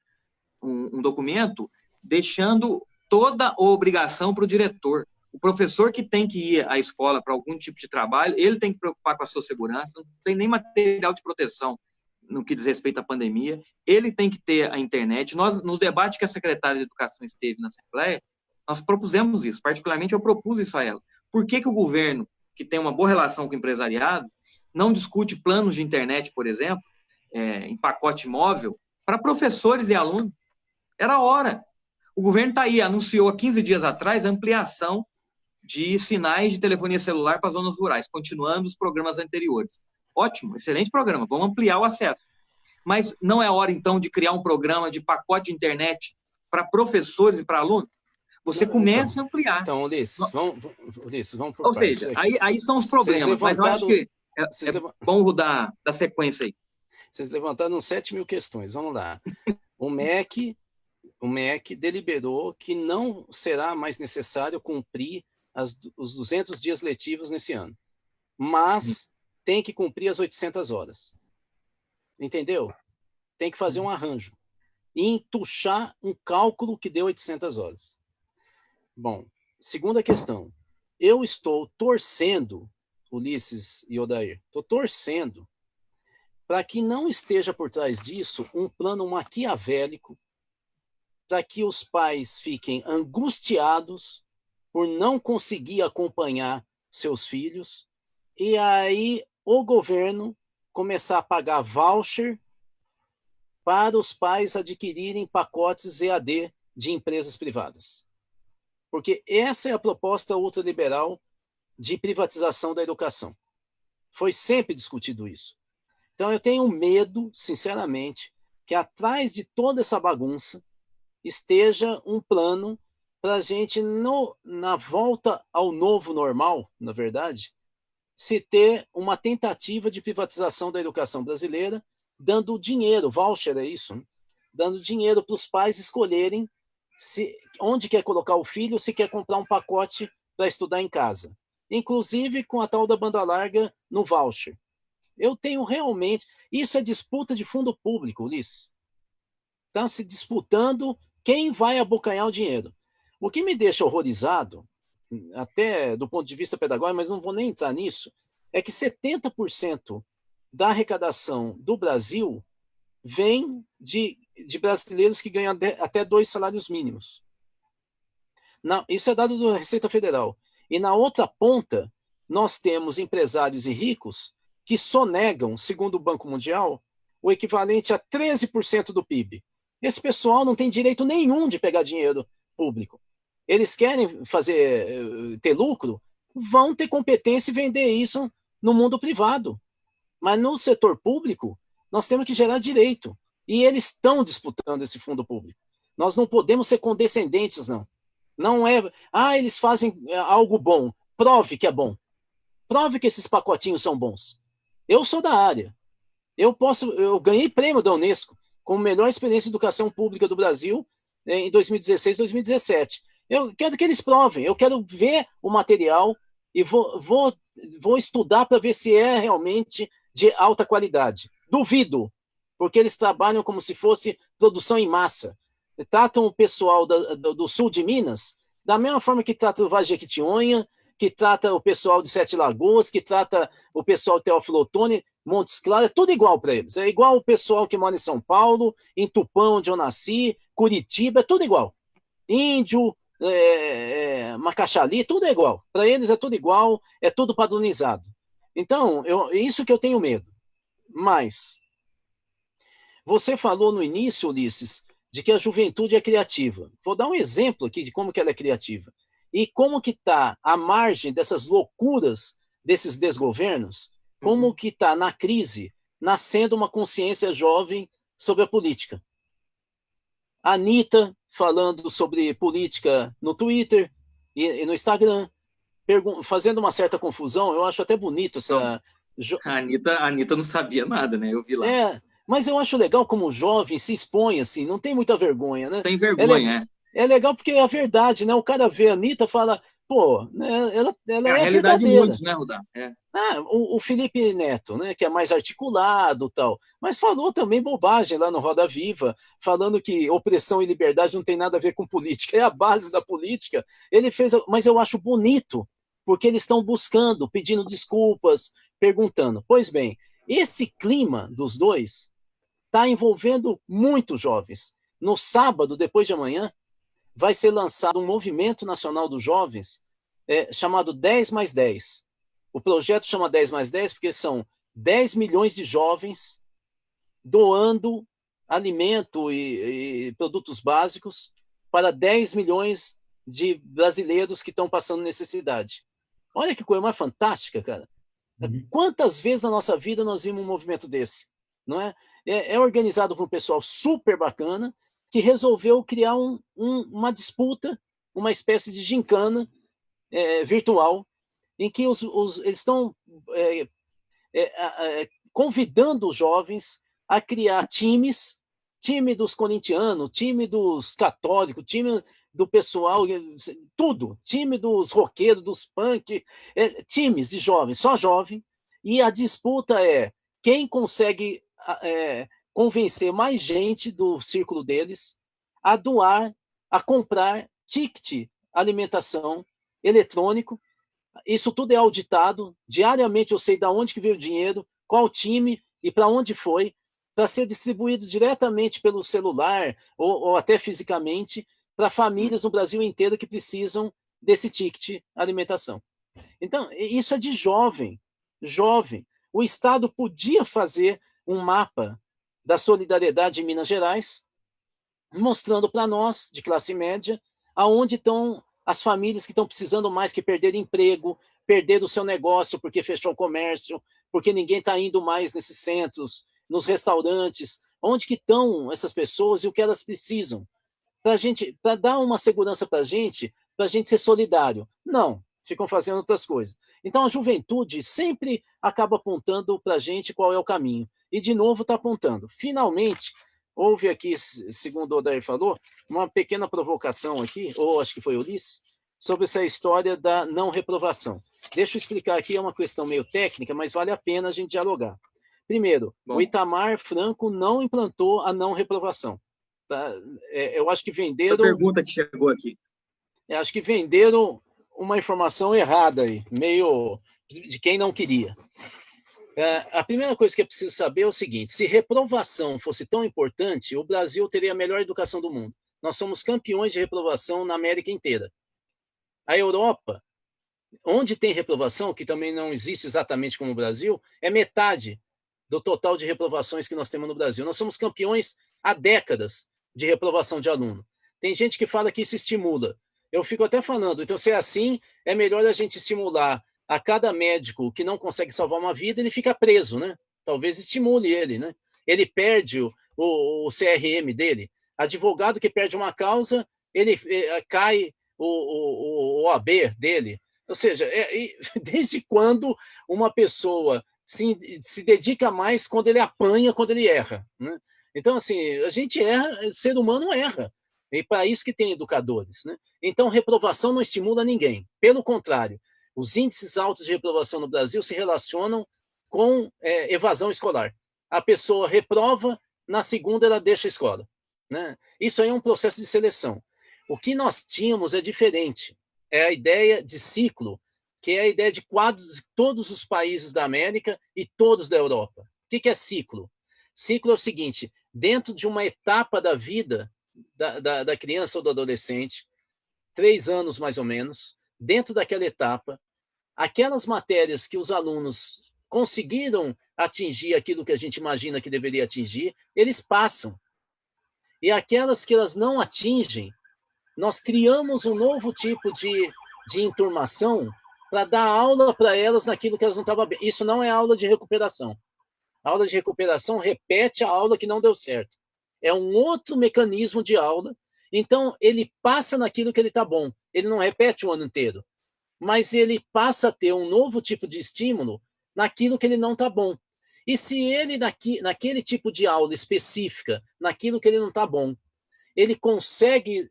[SPEAKER 1] um documento deixando toda a obrigação para o diretor. O professor que tem que ir à escola para algum tipo de trabalho, ele tem que preocupar com a sua segurança, não tem nem material de proteção no que diz respeito à pandemia, ele tem que ter a internet. Nós, nos debates que a secretária de Educação esteve na Assembleia, nós propusemos isso, particularmente eu propus isso a ela. Por que o governo, que tem uma boa relação com o empresariado, não discute planos de internet, por exemplo, em pacote móvel, para professores e alunos? Era hora. O governo está aí, anunciou há 15 dias atrás a ampliação de sinais de telefonia celular para zonas rurais, continuando os programas anteriores. Ótimo, excelente programa, vamos ampliar o acesso. Mas não é hora, então, de criar um programa de pacote de internet para professores e para alunos? Você começa a ampliar.
[SPEAKER 2] Então, Ulisses, vamos por
[SPEAKER 1] Ou seja, aí são os problemas, mas eu acho que é bom dar sequência aí.
[SPEAKER 2] Vocês levantaram 7.000 questões, vamos lá. O MEC deliberou que não será mais necessário cumprir os 200 dias letivos nesse ano, mas tem que cumprir as 800 horas. Entendeu? Tem que fazer um arranjo e entuchar um cálculo que deu 800 horas. Bom, segunda questão. Eu estou torcendo, Ulisses e Odair, estou torcendo para que não esteja por trás disso um plano maquiavélico para que os pais fiquem angustiados por não conseguir acompanhar seus filhos e aí o governo começar a pagar voucher para os pais adquirirem pacotes EAD de empresas privadas. Porque essa é a proposta ultraliberal de privatização da educação. Foi sempre discutido isso. Então eu tenho medo, sinceramente, que atrás de toda essa bagunça esteja um plano para a gente, na volta ao novo normal, na verdade, se ter uma tentativa de privatização da educação brasileira, dando dinheiro, voucher é isso, né? Dando dinheiro para os pais escolherem onde quer colocar o filho, se quer comprar um pacote para estudar em casa. Inclusive com a tal da banda larga no voucher. Eu tenho realmente... Isso é disputa de fundo público, Ulisses. Estão se disputando quem vai abocanhar o dinheiro. O que me deixa horrorizado, até do ponto de vista pedagógico, mas não vou nem entrar nisso, é que 70% da arrecadação do Brasil vem de brasileiros que ganham até 2 salários mínimos. Isso é dado da Receita Federal. E na outra ponta, nós temos empresários e ricos que sonegam, segundo o Banco Mundial, o equivalente a 13% do PIB. Esse pessoal não tem direito nenhum de pegar dinheiro público. Eles querem ter lucro, vão ter competência e vender isso no mundo privado. Mas no setor público, nós temos que gerar direito. E eles estão disputando esse fundo público. Nós não podemos ser condescendentes, não. Não é, eles fazem algo bom. Prove que é bom. Prove que esses pacotinhos são bons. Eu sou da área. Eu ganhei prêmio da Unesco como melhor experiência de educação pública do Brasil em 2016, 2017. Eu quero que eles provem. Eu quero ver o material e vou estudar para ver se é realmente de alta qualidade. Duvido, porque eles trabalham como se fosse produção em massa. Tratam o pessoal do sul de Minas da mesma forma que trata o Vale de Jequitinhonha, que trata o pessoal de Sete Lagoas, que trata o pessoal de Teófilo Otoni, Montes Claros, é tudo igual para eles. É igual o pessoal que mora em São Paulo, em Tupã, onde eu nasci, Curitiba, é tudo igual. Índio, Macaxali, tudo é igual. Para eles é tudo igual, é tudo padronizado. Então, isso que eu tenho medo. Mas, você falou no início, Ulisses, de que a juventude é criativa. Vou dar um exemplo aqui de como que ela é criativa. E como que está à margem dessas loucuras desses desgovernos, como que está na crise, nascendo uma consciência jovem sobre a política. A Anitta falando sobre política no Twitter e no Instagram, fazendo uma certa confusão, eu acho até bonito essa...
[SPEAKER 1] A Anitta não sabia nada, né? Eu vi lá.
[SPEAKER 2] Mas eu acho legal como o jovem se expõe, assim, não tem muita vergonha, né?
[SPEAKER 1] Tem vergonha,
[SPEAKER 2] É legal porque é a verdade, né? O cara vê a Anitta e fala, pô, né, ela é
[SPEAKER 1] a realidade de muitos, né, Rudá?
[SPEAKER 2] O Felipe Neto, né, que é mais articulado tal, mas falou também bobagem lá no Roda Viva, falando que opressão e liberdade não tem nada a ver com política, é a base da política. Ele fez, mas eu acho bonito, porque eles estão buscando, pedindo desculpas, perguntando. Pois bem, esse clima dos dois está envolvendo muitos jovens. No sábado, depois de amanhã, vai ser lançado um movimento nacional dos jovens chamado 10 mais 10. O projeto chama 10 mais 10 porque são 10 milhões de jovens doando alimento e produtos básicos para 10 milhões de brasileiros que estão passando necessidade. Olha que coisa mais fantástica, cara. Quantas vezes na nossa vida nós vimos um movimento desse? Não é? É organizado por um pessoal super bacana que resolveu criar uma disputa, uma espécie de gincana virtual, em que eles estão convidando os jovens a criar times, time dos corintianos, time dos católicos, time do pessoal, tudo, time dos roqueiros, dos punk, times de jovens, só jovem, e a disputa é quem consegue convencer mais gente do círculo deles a doar, a comprar ticket alimentação eletrônico. Isso tudo é auditado. Diariamente eu sei de onde que veio o dinheiro, qual time e para onde foi, para ser distribuído diretamente pelo celular ou até fisicamente para famílias no Brasil inteiro que precisam desse ticket alimentação. Então, isso é de jovem. O Estado podia fazer um mapa da solidariedade em Minas Gerais, mostrando para nós, de classe média, aonde estão as famílias que estão precisando mais, que perderam emprego, perderam o seu negócio porque fechou o comércio, porque ninguém está indo mais nesses centros, nos restaurantes, onde que estão essas pessoas e o que elas precisam, para dar uma segurança para a gente ser solidário. Não, ficam fazendo outras coisas. Então a juventude sempre acaba apontando para a gente qual é o caminho. E de novo está apontando. Finalmente, houve aqui, segundo o Odair falou, uma pequena provocação aqui, ou acho que foi o Ulisses, sobre essa história da não reprovação. Deixa eu explicar aqui, é uma questão meio técnica, mas vale a pena a gente dialogar. Primeiro, o Itamar Franco não implantou a não reprovação. Tá? Eu acho que venderam...
[SPEAKER 1] A pergunta que chegou aqui.
[SPEAKER 2] Acho que venderam uma informação errada aí, meio de quem não queria. A primeira coisa que é preciso saber é o seguinte: se reprovação fosse tão importante, o Brasil teria a melhor educação do mundo. Nós somos campeões de reprovação na América inteira. A Europa, onde tem reprovação, que também não existe exatamente como o Brasil, é metade do total de reprovações que nós temos no Brasil. Nós somos campeões há décadas de reprovação de aluno. Tem gente que fala que isso estimula. Eu fico até falando, então, se é assim, é melhor a gente estimular a cada médico que não consegue salvar uma vida, ele fica preso, né? Talvez estimule ele, né? Ele perde o CRM dele. Advogado que perde uma causa, ele cai o OAB dele. Ou seja, desde quando uma pessoa se dedica mais quando ele apanha, quando ele erra, né? Então, assim, a gente erra, ser humano erra. E para isso que tem educadores, né? Então, reprovação não estimula ninguém. Pelo contrário, os índices altos de reprovação no Brasil se relacionam com evasão escolar. A pessoa reprova, na segunda ela deixa a escola, né? Isso aí é um processo de seleção. O que nós tínhamos é diferente. É a ideia de ciclo, que é a ideia de quadros de todos os países da América e todos da Europa. O que é ciclo? Ciclo é o seguinte: dentro de uma etapa da vida da criança ou do adolescente, 3 anos mais ou menos, dentro daquela etapa, aquelas matérias que os alunos conseguiram atingir aquilo que a gente imagina que deveria atingir, eles passam. E aquelas que elas não atingem, nós criamos um novo tipo de enturmação para dar aula para elas naquilo que elas não estavam bem. Isso não é aula de recuperação. A aula de recuperação repete a aula que não deu certo. É um outro mecanismo de aula. Então, ele passa naquilo que ele está bom. Ele não repete o ano inteiro, mas ele passa a ter um novo tipo de estímulo naquilo que ele não está bom. E se ele, naquele tipo de aula específica, naquilo que ele não está bom, ele consegue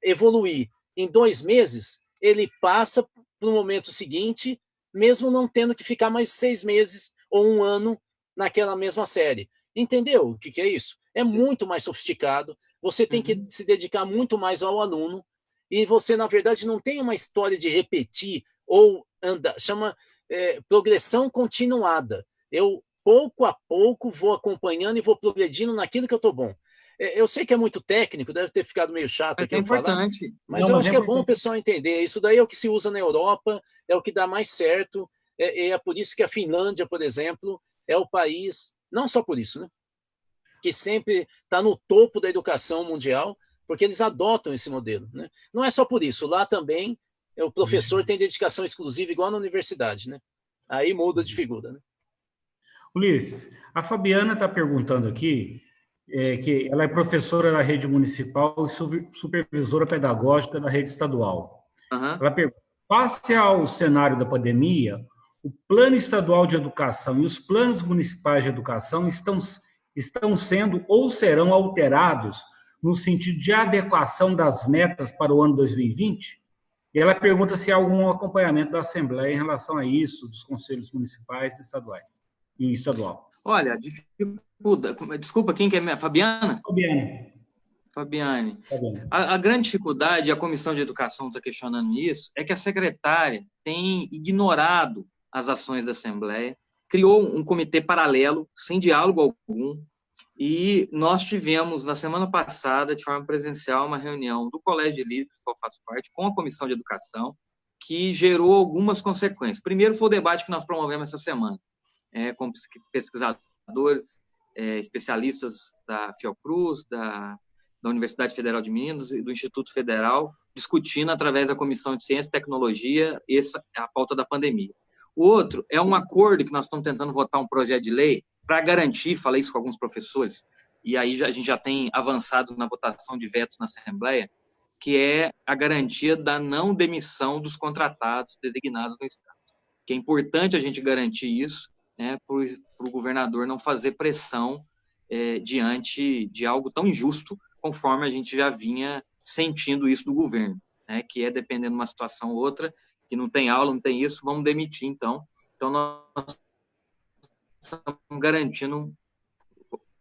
[SPEAKER 2] evoluir em 2 meses, ele passa para o momento seguinte, mesmo não tendo que ficar mais 6 meses ou 1 ano naquela mesma série. Entendeu o que é isso? É muito mais sofisticado, você tem que se dedicar muito mais ao aluno, e você, na verdade, não tem uma história de repetir ou andar, chama progressão continuada. Eu, pouco a pouco, vou acompanhando e vou progredindo naquilo que eu estou bom. Eu sei que é muito técnico, deve ter ficado meio chato aqui eu falar, mas eu acho que é bom o pessoal entender. Isso daí é o que se usa na Europa, é o que dá mais certo, é por isso que a Finlândia, por exemplo, é o país, não só por isso, né, que sempre está no topo da educação mundial, porque eles adotam esse modelo, né? Não é só por isso, lá também o professor tem dedicação exclusiva, igual na universidade, né? Aí muda de figura, né?
[SPEAKER 3] Ulisses, a Fabiana está perguntando aqui que ela é professora da rede municipal e supervisora pedagógica da rede estadual. Ela pergunta: face ao cenário da pandemia, o plano estadual de educação e os planos municipais de educação estão sendo ou serão alterados no sentido de adequação das metas para o ano 2020? E ela pergunta se há algum acompanhamento da Assembleia em relação a isso, dos conselhos municipais e estaduais. E estadual.
[SPEAKER 1] Olha, desculpa, quem que é? Fabiana?
[SPEAKER 3] Fabiane.
[SPEAKER 1] A grande dificuldade, a Comissão de Educação está questionando isso, é que a secretária tem ignorado as ações da Assembleia, criou um comitê paralelo, sem diálogo algum, e nós tivemos, na semana passada, de forma presencial, uma reunião do Colégio de Líderes, que eu faço parte, com a Comissão de Educação, que gerou algumas consequências. Primeiro foi o debate que nós promovemos essa semana, com pesquisadores, especialistas da Fiocruz, da Universidade Federal de Minas e do Instituto Federal, discutindo através da Comissão de Ciência e Tecnologia a pauta da pandemia. O outro é um acordo que nós estamos tentando votar um projeto de lei para garantir, falei isso com alguns professores, e aí a gente já tem avançado na votação de vetos na Assembleia, que é a garantia da não demissão dos contratados designados no Estado. Que é importante a gente garantir isso, né, para o governador não fazer pressão diante de algo tão injusto, conforme a gente já vinha sentindo isso do governo, né, que é dependendo de uma situação ou outra, que não tem aula, não tem isso, vamos demitir, então. Então, nós estamos garantindo,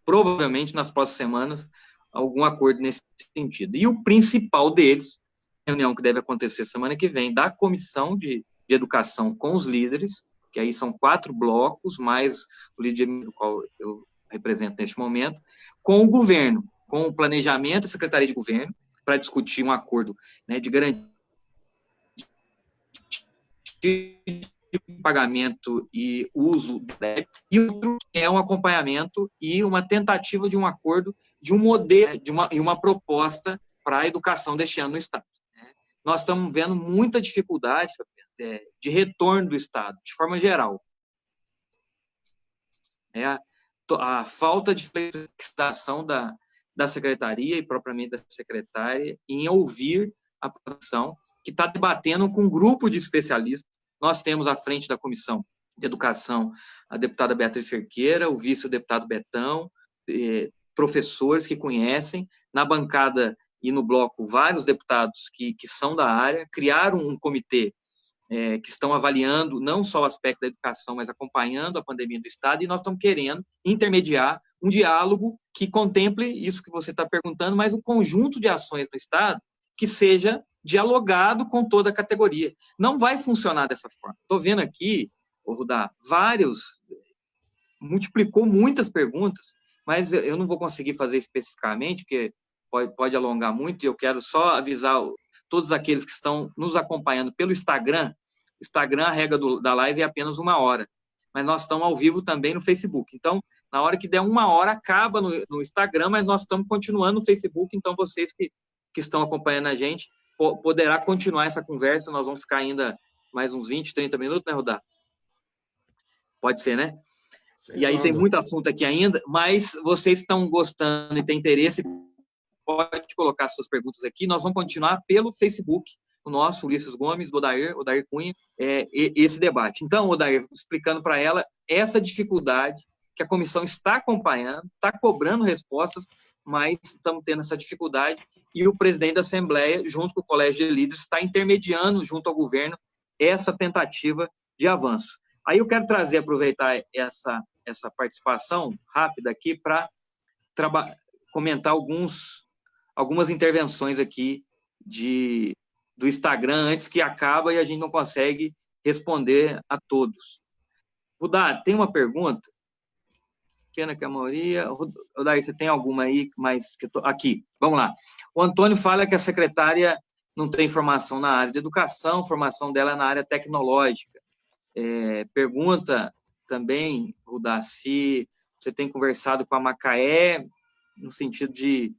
[SPEAKER 1] provavelmente, nas próximas semanas, algum acordo nesse sentido. E o principal deles, reunião que deve acontecer semana que vem, da Comissão de de educação com os líderes, que aí são 4 blocos, mais o líder do qual eu represento neste momento, com o governo, com o planejamento, a Secretaria de Governo, para discutir um acordo, né, de garantia de pagamento e uso do débito, e outro é um acompanhamento e uma tentativa de um acordo, de um modelo e uma proposta para a educação deste ano no Estado. Nós estamos vendo muita dificuldade de retorno do Estado, de forma geral. A falta de flexibilização da secretaria e propriamente da secretária em ouvir a população, que está debatendo com um grupo de especialistas. Nós temos à frente da Comissão de Educação a deputada Beatriz Cerqueira, o vice, o deputado Betão, professores que conhecem, na bancada e no bloco vários deputados que são da área, criaram um comitê que estão avaliando não só o aspecto da educação, mas acompanhando a pandemia do Estado, e nós estamos querendo intermediar um diálogo que contemple isso que você está perguntando, mas o conjunto de ações do Estado que seja dialogado com toda a categoria. Não vai funcionar dessa forma. Estou vendo aqui, Rudá, multiplicou muitas perguntas, mas eu não vou conseguir fazer especificamente, porque pode alongar muito, e eu quero só avisar todos aqueles que estão nos acompanhando pelo Instagram. O Instagram, a regra da live é apenas 1 hora, mas nós estamos ao vivo também no Facebook. Então, na hora que der 1 hora, acaba no Instagram, mas nós estamos continuando no Facebook, então vocês que estão acompanhando a gente, poderá continuar essa conversa, nós vamos ficar ainda mais uns 20, 30 minutos, né, Rudá? Pode ser, né? E aí tem muito assunto aqui ainda, mas vocês estão gostando e têm interesse, pode colocar suas perguntas aqui. Nós vamos continuar pelo Facebook, o nosso Ulisses Gomes, do Odair Cunha, esse debate. Então, Odair, explicando para ela essa dificuldade que a comissão está acompanhando, está cobrando respostas, mas estamos tendo essa dificuldade, e o presidente da Assembleia, junto com o Colégio de Líderes, está intermediando junto ao governo essa tentativa de avanço. Aí eu quero aproveitar essa participação rápida aqui para comentar algumas intervenções aqui do Instagram antes que acabe e a gente não consegue responder a todos. Rudá, tem uma pergunta? Pena que a maioria... Rudá, você tem alguma aí? Aqui, vamos lá. O Antônio fala que a secretária não tem formação na área de educação, formação dela é na área tecnológica. Pergunta também, Rudá, se você tem conversado com a Macaé no sentido de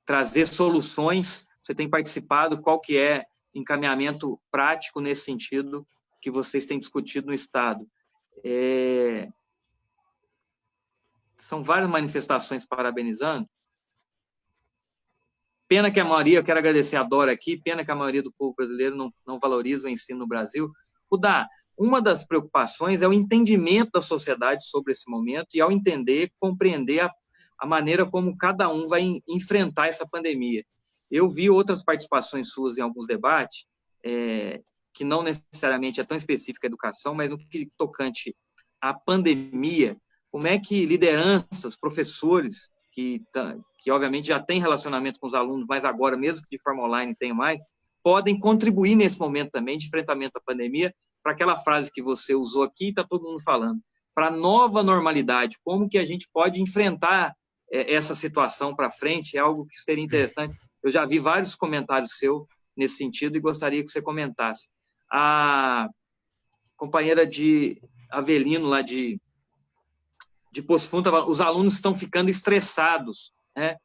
[SPEAKER 1] trazer soluções, você tem participado, qual que é encaminhamento prático nesse sentido que vocês têm discutido no Estado? São várias manifestações parabenizando. Pena que a maioria, eu quero agradecer a Dora aqui, pena que a maioria do povo brasileiro não valoriza o ensino no Brasil. Rudá, uma das preocupações é o entendimento da sociedade sobre esse momento e, ao entender, compreender a maneira como cada um vai enfrentar essa pandemia. Eu vi outras participações suas em alguns debates, que não necessariamente é tão específica a educação, mas no que tocante à pandemia, como é que lideranças, professores, que obviamente já têm relacionamento com os alunos, mas agora, mesmo que de forma online tenham mais, podem contribuir nesse momento também de enfrentamento à pandemia, para aquela frase que você usou aqui, está todo mundo falando, para a nova normalidade, como que a gente pode enfrentar essa situação para frente, é algo que seria interessante. Eu já vi vários comentários seus nesse sentido e gostaria que você comentasse. A companheira de Avelino, lá de Poço Fundo, os alunos estão ficando estressados, né?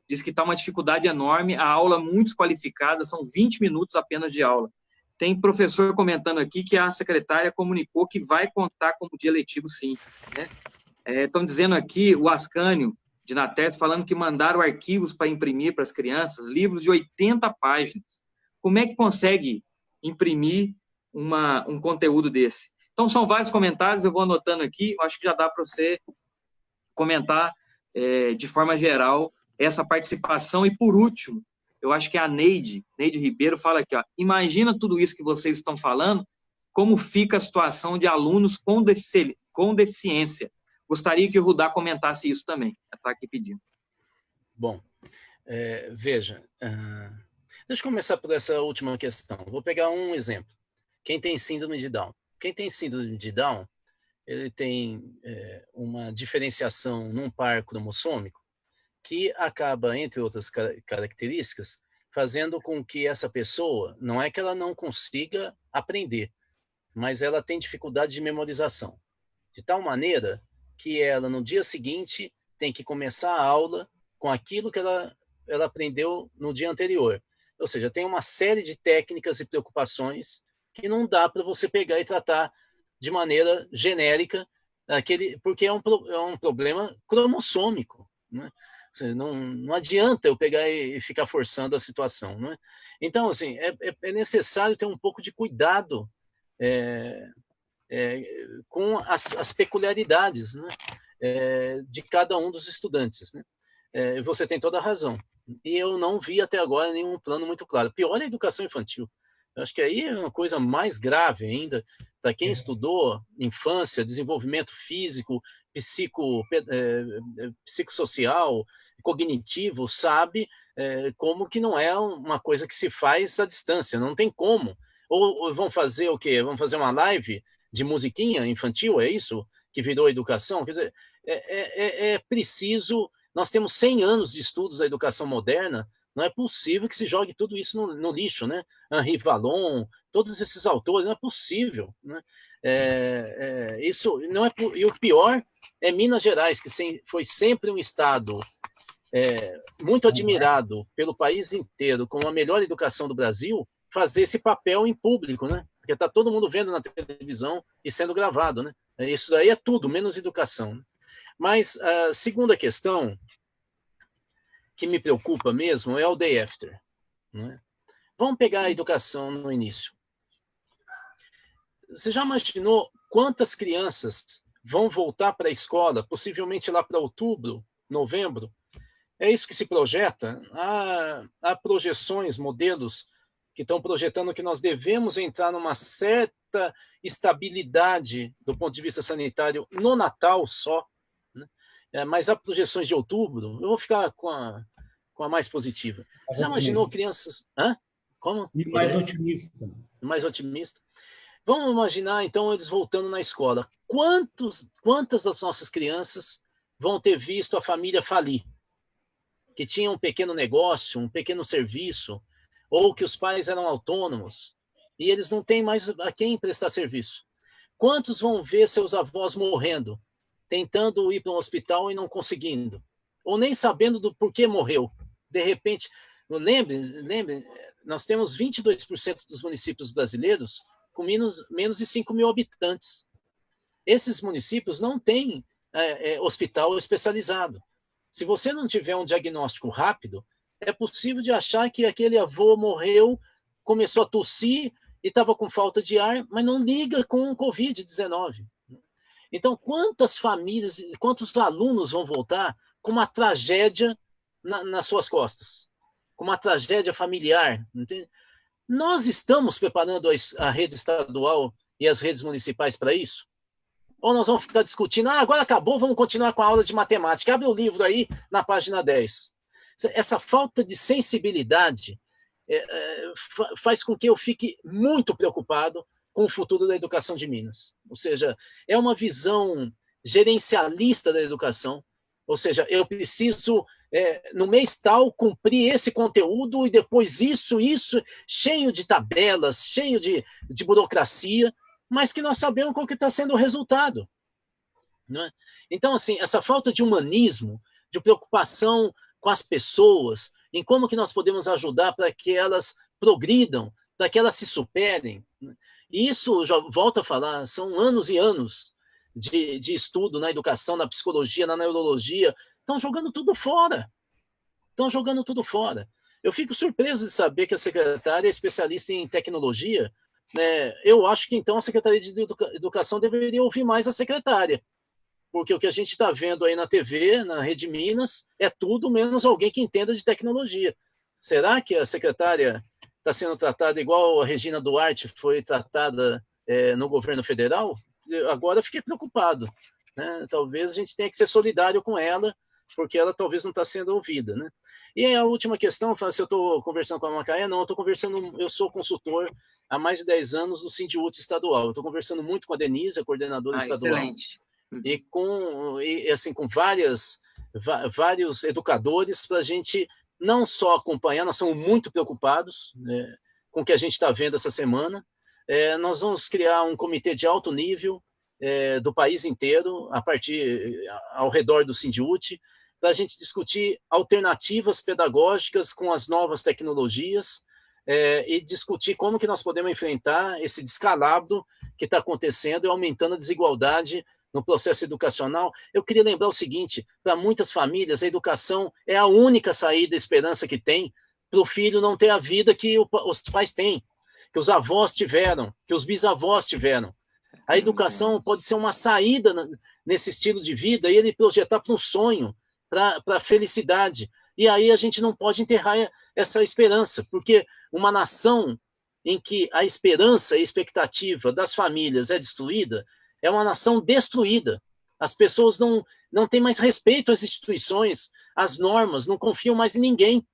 [SPEAKER 1] Diz que está uma dificuldade enorme, a aula muito desqualificada, são 20 minutos apenas de aula. Tem professor comentando aqui que a secretária comunicou que vai contar como dia letivo, sim. Né? Estão dizendo aqui, o Ascânio, de Nates, falando que mandaram arquivos para imprimir para as crianças, livros de 80 páginas. Como é que consegue imprimir um conteúdo desse? Então, são vários comentários, eu vou anotando aqui, acho que já dá para você comentar de forma geral essa participação. E, por último, eu acho que a Neide Ribeiro fala aqui, ó, imagina tudo isso que vocês estão falando, como fica a situação de alunos com deficiência. Gostaria que o Rudá comentasse isso também. Está aqui pedindo.
[SPEAKER 2] Bom, veja, deixa eu começar por essa última questão. Vou pegar um exemplo. Quem tem síndrome de Down? Quem tem síndrome de Down, ele tem uma diferenciação num par cromossômico que acaba, entre outras características, fazendo com que essa pessoa, não é que ela não consiga aprender, mas ela tem dificuldade de memorização. De tal maneira que ela, no dia seguinte, tem que começar a aula com aquilo que ela aprendeu no dia anterior. Ou seja, tem uma série de técnicas e preocupações que não dá para você pegar e tratar de maneira genérica, porque é um problema cromossômico, né? Não adianta eu pegar e ficar forçando a situação, né? Então, assim, é necessário ter um pouco de cuidado com as peculiaridades, né, de cada um dos estudantes, né? Você tem toda a razão. E eu não vi até agora nenhum plano muito claro. Pior é a educação infantil. Eu acho que aí é uma coisa mais grave ainda para quem estudou infância, desenvolvimento físico, psicossocial, cognitivo, sabe como que não é uma coisa que se faz à distância, não tem como. Ou vão fazer o quê? Vão fazer uma live de musiquinha infantil, é isso que virou educação? Quer dizer, é preciso... Nós temos 100 anos de estudos da educação moderna, não é possível que se jogue tudo isso no lixo, né? Henri Vallon, todos esses autores, não é possível, né? Isso não é, e o pior é Minas Gerais, que foi sempre um estado muito admirado pelo país inteiro, com a melhor educação do Brasil, fazer esse papel em público, né? Porque está todo mundo vendo na televisão e sendo gravado, né? Isso daí é tudo, menos educação, né? Mas a segunda questão que me preocupa mesmo é o day after, né? Vamos pegar a educação no início. Você já imaginou quantas crianças vão voltar para a escola, possivelmente lá para outubro, novembro? É isso que se projeta. Há projeções, modelos que estão projetando que nós devemos entrar numa certa estabilidade do ponto de vista sanitário no Natal só, né? Mas há projeções de outubro. Eu vou ficar com a mais positiva. Você já imaginou crianças... Hã? Como?
[SPEAKER 3] E mais otimista.
[SPEAKER 2] Mais otimista. Vamos imaginar, então, eles voltando na escola. Quantas das nossas crianças vão ter visto a família falir? Que tinha um pequeno negócio, um pequeno serviço, ou que os pais eram autônomos, e eles não têm mais a quem prestar serviço. Quantos vão ver seus avós morrendo, tentando ir para um hospital e não conseguindo? Ou nem sabendo do porquê morreu. De repente, lembre, nós temos 22% dos municípios brasileiros com menos de 5 mil habitantes. Esses municípios não têm hospital especializado. Se você não tiver um diagnóstico rápido, é possível de achar que aquele avô morreu, começou a tossir e estava com falta de ar, mas não liga com o Covid-19. Então, quantas famílias, quantos alunos vão voltar com uma tragédia nas suas costas? Com uma tragédia familiar? Entende? Nós estamos preparando a rede estadual e as redes municipais para isso? Ou nós vamos ficar discutindo, agora acabou, vamos continuar com a aula de matemática. Abre o livro aí na página 10. Essa falta de sensibilidade faz com que eu fique muito preocupado com o futuro da educação de Minas. Ou seja, é uma visão gerencialista da educação. Ou seja, eu preciso, no mês tal, cumprir esse conteúdo e depois isso, cheio de tabelas, cheio de burocracia, mas que nós sabemos qual que está sendo o resultado, né? Então, assim, essa falta de humanismo, de preocupação com as pessoas, em como que nós podemos ajudar para que elas progridam, para que elas se superem, né? E isso, já volto a falar, são anos e anos de estudo na educação, na psicologia, na neurologia, estão jogando tudo fora. Estão jogando tudo fora. Eu fico surpreso de saber que a secretária é especialista em tecnologia. Eu acho que, então, a Secretaria de Educação deveria ouvir mais a secretária, porque o que a gente está vendo aí na TV, na Rede Minas, é tudo menos alguém que entenda de tecnologia. Será que a secretária está sendo tratada igual a Regina Duarte foi tratada no governo federal? Agora eu fiquei preocupado, né? Talvez a gente tenha que ser solidário com ela porque ela talvez não está sendo ouvida, né? E a última questão, se eu estou conversando com a Macaé, não, eu sou consultor há mais de 10 anos do Sindiúti estadual, eu estou conversando muito com a Denise, a coordenadora estadual,
[SPEAKER 1] excelente.
[SPEAKER 2] E com vários educadores para a gente não só acompanhar, nós somos muito preocupados, né, com o que a gente está vendo essa semana. Nós vamos criar um comitê de alto nível do país inteiro, ao redor do Sindiúti, para a gente discutir alternativas pedagógicas com as novas tecnologias e discutir como que nós podemos enfrentar esse descalabro que está acontecendo e aumentando a desigualdade no processo educacional. Eu queria lembrar o seguinte, para muitas famílias, a educação é a única saída e esperança que tem para o filho não ter a vida que os pais têm, que os avós tiveram, que os bisavós tiveram. A educação pode ser uma saída nesse estilo de vida e ele projetar para um sonho, para a felicidade. E aí a gente não pode enterrar essa esperança, porque uma nação em que a esperança e a expectativa das famílias é destruída, é uma nação destruída. As pessoas não têm mais respeito às instituições, às normas, não confiam mais em ninguém,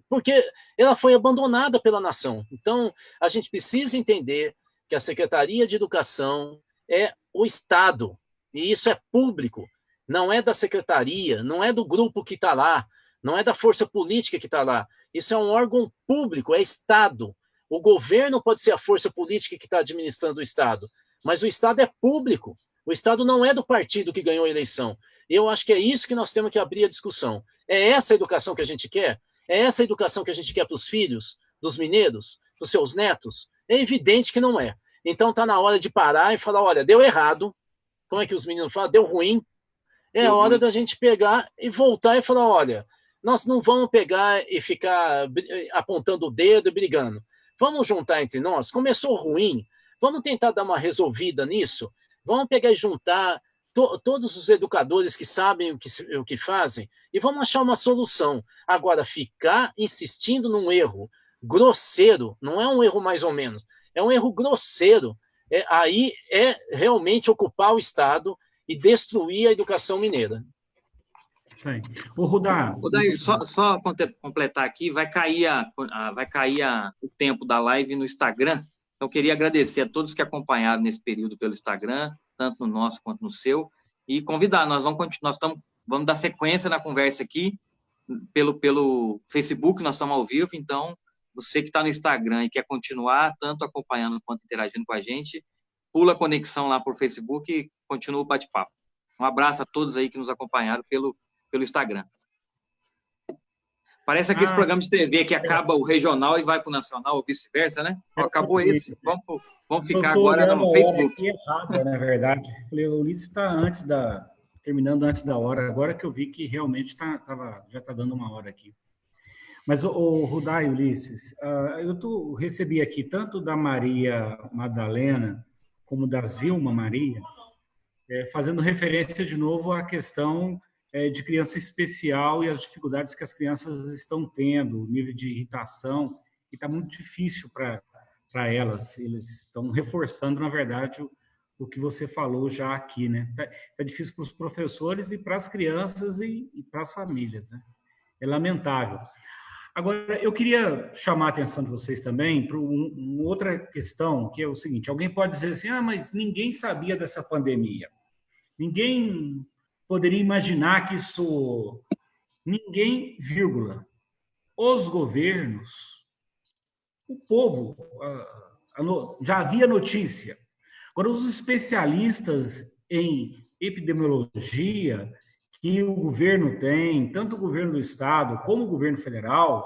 [SPEAKER 2] porque ela foi abandonada pela nação. Então, a gente precisa entender que a Secretaria de Educação é o Estado, e isso é público, não é da secretaria, não é do grupo que está lá, não é da força política que está lá. Isso é um órgão público, é Estado. O governo pode ser a força política que está administrando o Estado, mas o Estado é público. O Estado não é do partido que ganhou a eleição. E eu acho que é isso que nós temos que abrir a discussão. É essa a educação que a gente quer? É essa a educação que a gente quer para os filhos dos mineiros, para os seus netos? É evidente que não é. Então está na hora de parar e falar, olha, deu errado. Como é que os meninos falam? Deu ruim. É a hora da gente pegar e voltar e falar, olha, nós não vamos pegar e ficar apontando o dedo e brigando. Vamos juntar entre nós. Começou ruim. Vamos tentar dar uma resolvida nisso? Vamos pegar e juntar todos os educadores que sabem o que fazem e vamos achar uma solução. Agora, ficar insistindo num erro grosseiro, não é um erro mais ou menos, é um erro grosseiro. Aí é realmente ocupar o Estado e destruir a educação mineira.
[SPEAKER 3] O Rudá...
[SPEAKER 1] Odair, só completar aqui, vai cair o tempo da live no Instagram. Eu queria agradecer a todos que acompanharam nesse período pelo Instagram, tanto no nosso quanto no seu, e convidar, nós vamos dar sequência na conversa aqui, pelo Facebook, nós estamos ao vivo, então, você que está no Instagram e quer continuar, tanto acompanhando quanto interagindo com a gente, pula a conexão lá por Facebook e continua o bate-papo. Um abraço a todos aí que nos acompanharam pelo Instagram. Parece aqueles programas de TV que acaba o regional e vai para o nacional, ou vice-versa, né? Acabou esse. Vamos ficar agora no Facebook.
[SPEAKER 3] Errada, na verdade. Falei, o Ulisses está terminando antes da hora. Agora que eu vi que realmente já está dando uma hora aqui. Mas, o Rudá e Ulisses, eu recebi aqui tanto da Maria Madalena como da Zilma Maria, fazendo referência de novo à questão de criança especial e as dificuldades que as crianças estão tendo, o nível de irritação, e está muito difícil para elas. Eles estão reforçando, na verdade, o que você falou já aqui, né? Está difícil para os professores e para as crianças e para as famílias, né? É lamentável. Agora, eu queria chamar a atenção de vocês também para uma outra questão, que é o seguinte: alguém pode dizer assim, mas ninguém sabia dessa pandemia. Ninguém poderia imaginar que isso... Ninguém, vírgula. Os governos, o povo, já havia notícia. Agora, os especialistas em epidemiologia que o governo tem, tanto o governo do Estado como o governo federal,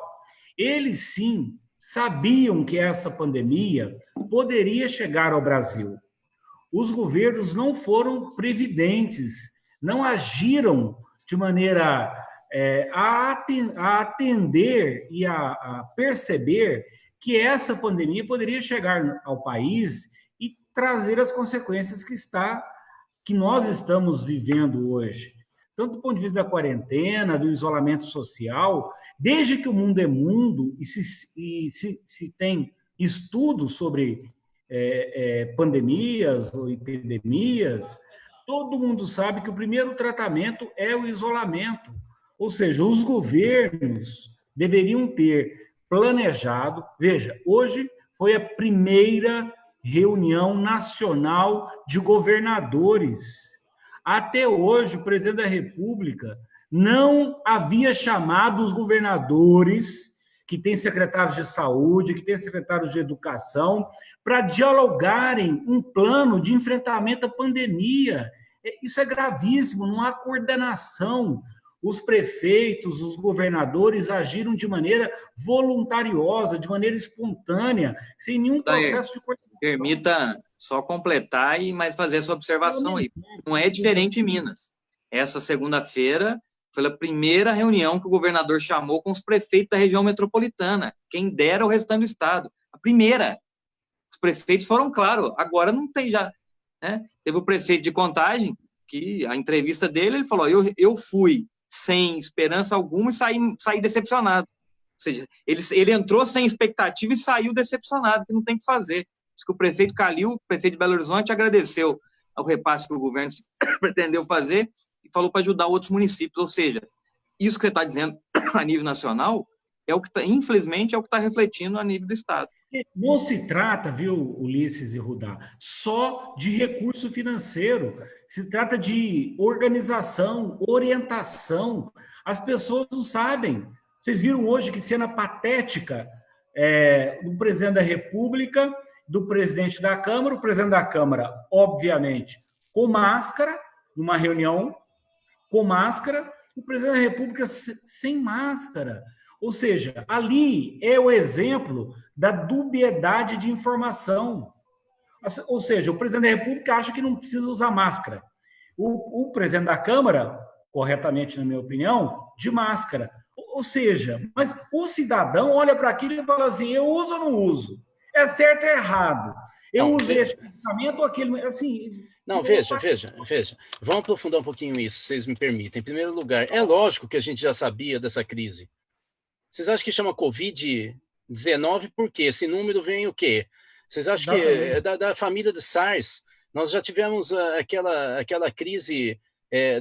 [SPEAKER 3] eles sim sabiam que essa pandemia poderia chegar ao Brasil. Os governos não foram previdentes, não agiram de maneira a atender e a perceber que essa pandemia poderia chegar ao país e trazer as consequências que nós estamos vivendo hoje. Tanto do ponto de vista da quarentena, do isolamento social, desde que o mundo é mundo e se tem estudos sobre pandemias ou epidemias, todo mundo sabe que o primeiro tratamento é o isolamento, Ou seja, os governos deveriam ter planejado. Veja, hoje foi a primeira reunião nacional de governadores. Até hoje, o presidente da República não havia chamado os governadores, que têm secretários de saúde, que têm secretários de educação, para dialogarem um plano de enfrentamento à pandemia. Isso é gravíssimo, não há coordenação. Os prefeitos, os governadores agiram de maneira voluntariosa, de maneira espontânea, sem nenhum processo de coordenação.
[SPEAKER 1] Permita só completar e mais fazer essa observação aí. Não é diferente em Minas. Essa segunda-feira foi a primeira reunião que o governador chamou com os prefeitos da região metropolitana. Quem dera o restante do estado. A primeira. Os prefeitos foram claros. Agora não tem já. Né? Teve o prefeito de Contagem, que a entrevista dele, ele falou, eu fui sem esperança alguma e saí decepcionado. Ou seja, ele entrou sem expectativa e saiu decepcionado, que não tem o que fazer. Diz que o prefeito Calil, o prefeito de Belo Horizonte, agradeceu ao repasse que o governo pretendeu fazer e falou para ajudar outros municípios. Ou seja, isso que você está dizendo a nível nacional, infelizmente, é o que está refletindo a nível do Estado.
[SPEAKER 3] Não se trata, viu, Ulisses e Rudá, só de recurso financeiro. Se trata de organização, orientação. As pessoas não sabem. Vocês viram hoje que cena patética do presidente da República, do presidente da Câmara. O presidente da Câmara, obviamente, com máscara, numa reunião, com máscara. O presidente da República sem máscara. Ou seja, ali é o exemplo da dubiedade de informação. Ou seja, o presidente da República acha que não precisa usar máscara. O presidente da Câmara, corretamente, na minha opinião, de máscara. Ou seja, mas o cidadão olha para aquilo e fala assim, eu uso ou não uso? É certo ou é errado? Eu uso esse equipamento ou aquele... Assim,
[SPEAKER 2] não, veja. Vamos aprofundar um pouquinho isso, se vocês me permitem. Em primeiro lugar, é lógico que a gente já sabia dessa crise. Vocês acham que chama Covid-19 por quê? Esse número vem o quê? Vocês acham que é da família de SARS? Nós já tivemos aquela crise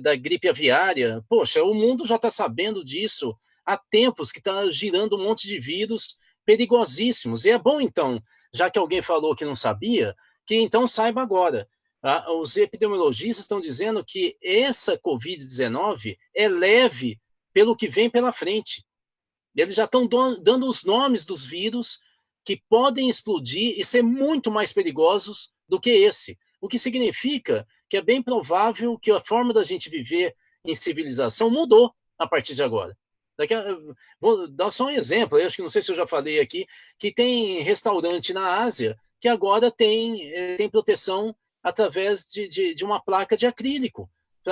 [SPEAKER 2] da gripe aviária. Poxa, o mundo já está sabendo disso há tempos, que está girando um monte de vírus perigosíssimos. E é bom, então, já que alguém falou que não sabia, que então saiba agora. Os epidemiologistas estão dizendo que essa Covid-19 é leve pelo que vem pela frente. Eles já estão dando os nomes dos vírus que podem explodir e ser muito mais perigosos do que esse. O que significa que é bem provável que a forma da gente viver em civilização mudou a partir de agora. Vou dar só um exemplo, eu acho que não sei se eu já falei aqui, que tem restaurante na Ásia que agora tem proteção através de uma placa de acrílico.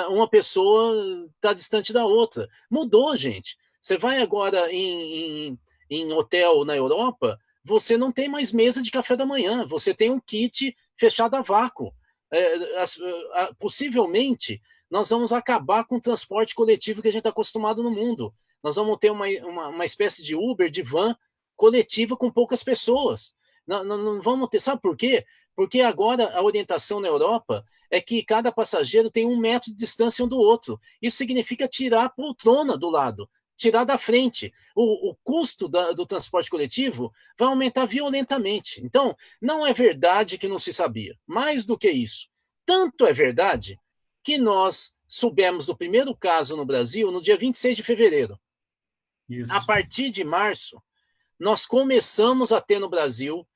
[SPEAKER 2] Uma pessoa está distante da outra. Mudou, gente. Você vai agora em hotel na Europa, você não tem mais mesa de café da manhã, você tem um kit fechado a vácuo. Possivelmente, nós vamos acabar com o transporte coletivo que a gente está acostumado no mundo. Nós vamos ter uma espécie de Uber, de van coletiva com poucas pessoas. Não vamos ter. Sabe por quê? Porque agora a orientação na Europa é que cada passageiro tem 1 metro de distância um do outro. Isso significa tirar a poltrona do lado, tirar da frente. O custo do transporte coletivo vai aumentar violentamente. Então, não é verdade que não se sabia. Mais do que isso. Tanto é verdade que nós soubemos do primeiro caso no Brasil no dia 26 de fevereiro. Isso. A partir de março, nós começamos a ter no Brasil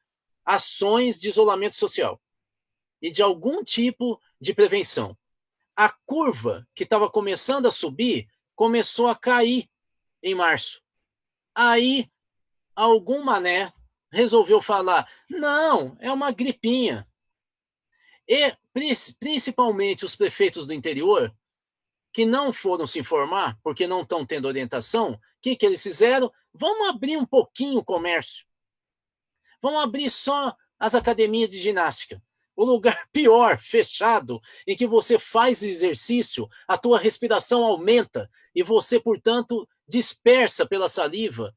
[SPEAKER 2] ações de isolamento social e de algum tipo de prevenção. A curva que estava começando a subir começou a cair em março. Aí, algum mané resolveu falar, não, é uma gripinha. E, principalmente, os prefeitos do interior, que não foram se informar, porque não estão tendo orientação, o que eles fizeram? Vamos abrir um pouquinho o comércio. Vamos abrir só as academias de ginástica. O lugar pior, fechado, em que você faz exercício, a tua respiração aumenta e você, portanto, dispersa pela saliva,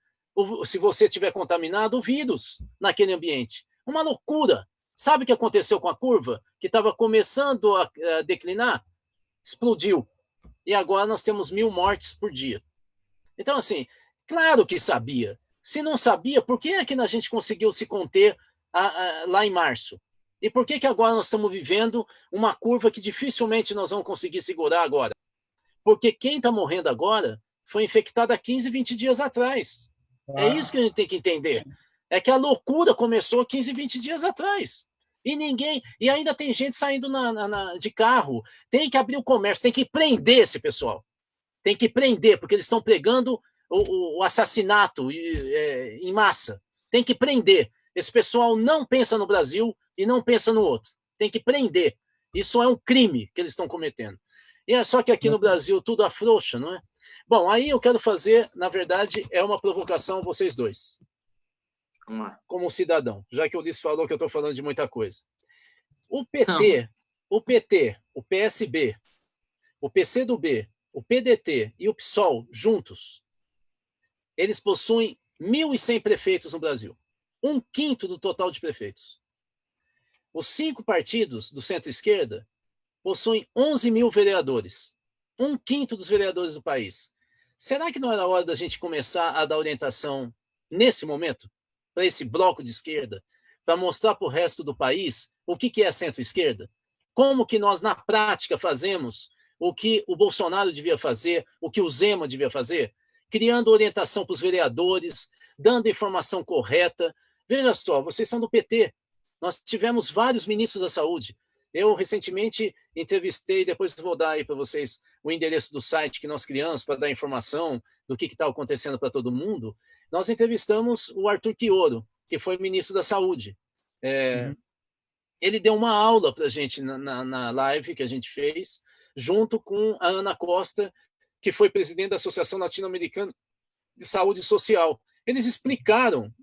[SPEAKER 2] se você estiver contaminado, o vírus naquele ambiente. Uma loucura. Sabe o que aconteceu com a curva? Que estava começando a declinar? Explodiu. E agora nós temos 1.000 mortes por dia. Então, assim, claro que sabia. Se não sabia, por que é que a gente conseguiu se conter lá em março? E por que agora nós estamos vivendo uma curva que dificilmente nós vamos conseguir segurar agora? Porque quem está morrendo agora foi infectado há 15, 20 dias atrás. É isso que a gente tem que entender. É que a loucura começou 15, 20 dias atrás. E ainda tem gente saindo de carro. Tem que abrir o comércio, tem que prender esse pessoal. Tem que prender, porque eles estão pregando o assassinato em massa. Tem que prender. Esse pessoal não pensa no Brasil e não pensa no outro. Tem que prender. Isso é um crime que eles estão cometendo. E é só que aqui no Brasil tudo afrouxa, não é? Bom, aí eu quero fazer, na verdade, é uma provocação a vocês dois. Como cidadão, já que o Ulisses falou que eu estou falando de muita coisa. O PT, o PSB, o PCdoB, o PDT e o PSOL juntos, eles possuem 1.100 prefeitos no Brasil. 1/5 do total de prefeitos. Os 5 partidos do centro-esquerda possuem 11 mil vereadores. 1/5 dos vereadores do país. Será que não era hora da gente começar a dar orientação nesse momento para esse bloco de esquerda, para mostrar para o resto do país o que é centro-esquerda? Como que nós, na prática, fazemos o que o Bolsonaro devia fazer, o que o Zema devia fazer? Criando orientação para os vereadores, dando informação correta. Veja só, vocês são do PT. Nós tivemos vários ministros da saúde. Eu, recentemente, entrevistei, depois vou dar aí para vocês o endereço do site que nós criamos para dar informação do que está acontecendo para todo mundo. Nós entrevistamos o Arthur Quioro, que foi ministro da Saúde. Ele deu uma aula para a gente na live que a gente fez, junto com a Ana Costa, que foi presidente da Associação Latino-Americana de Saúde Social. Eles explicaram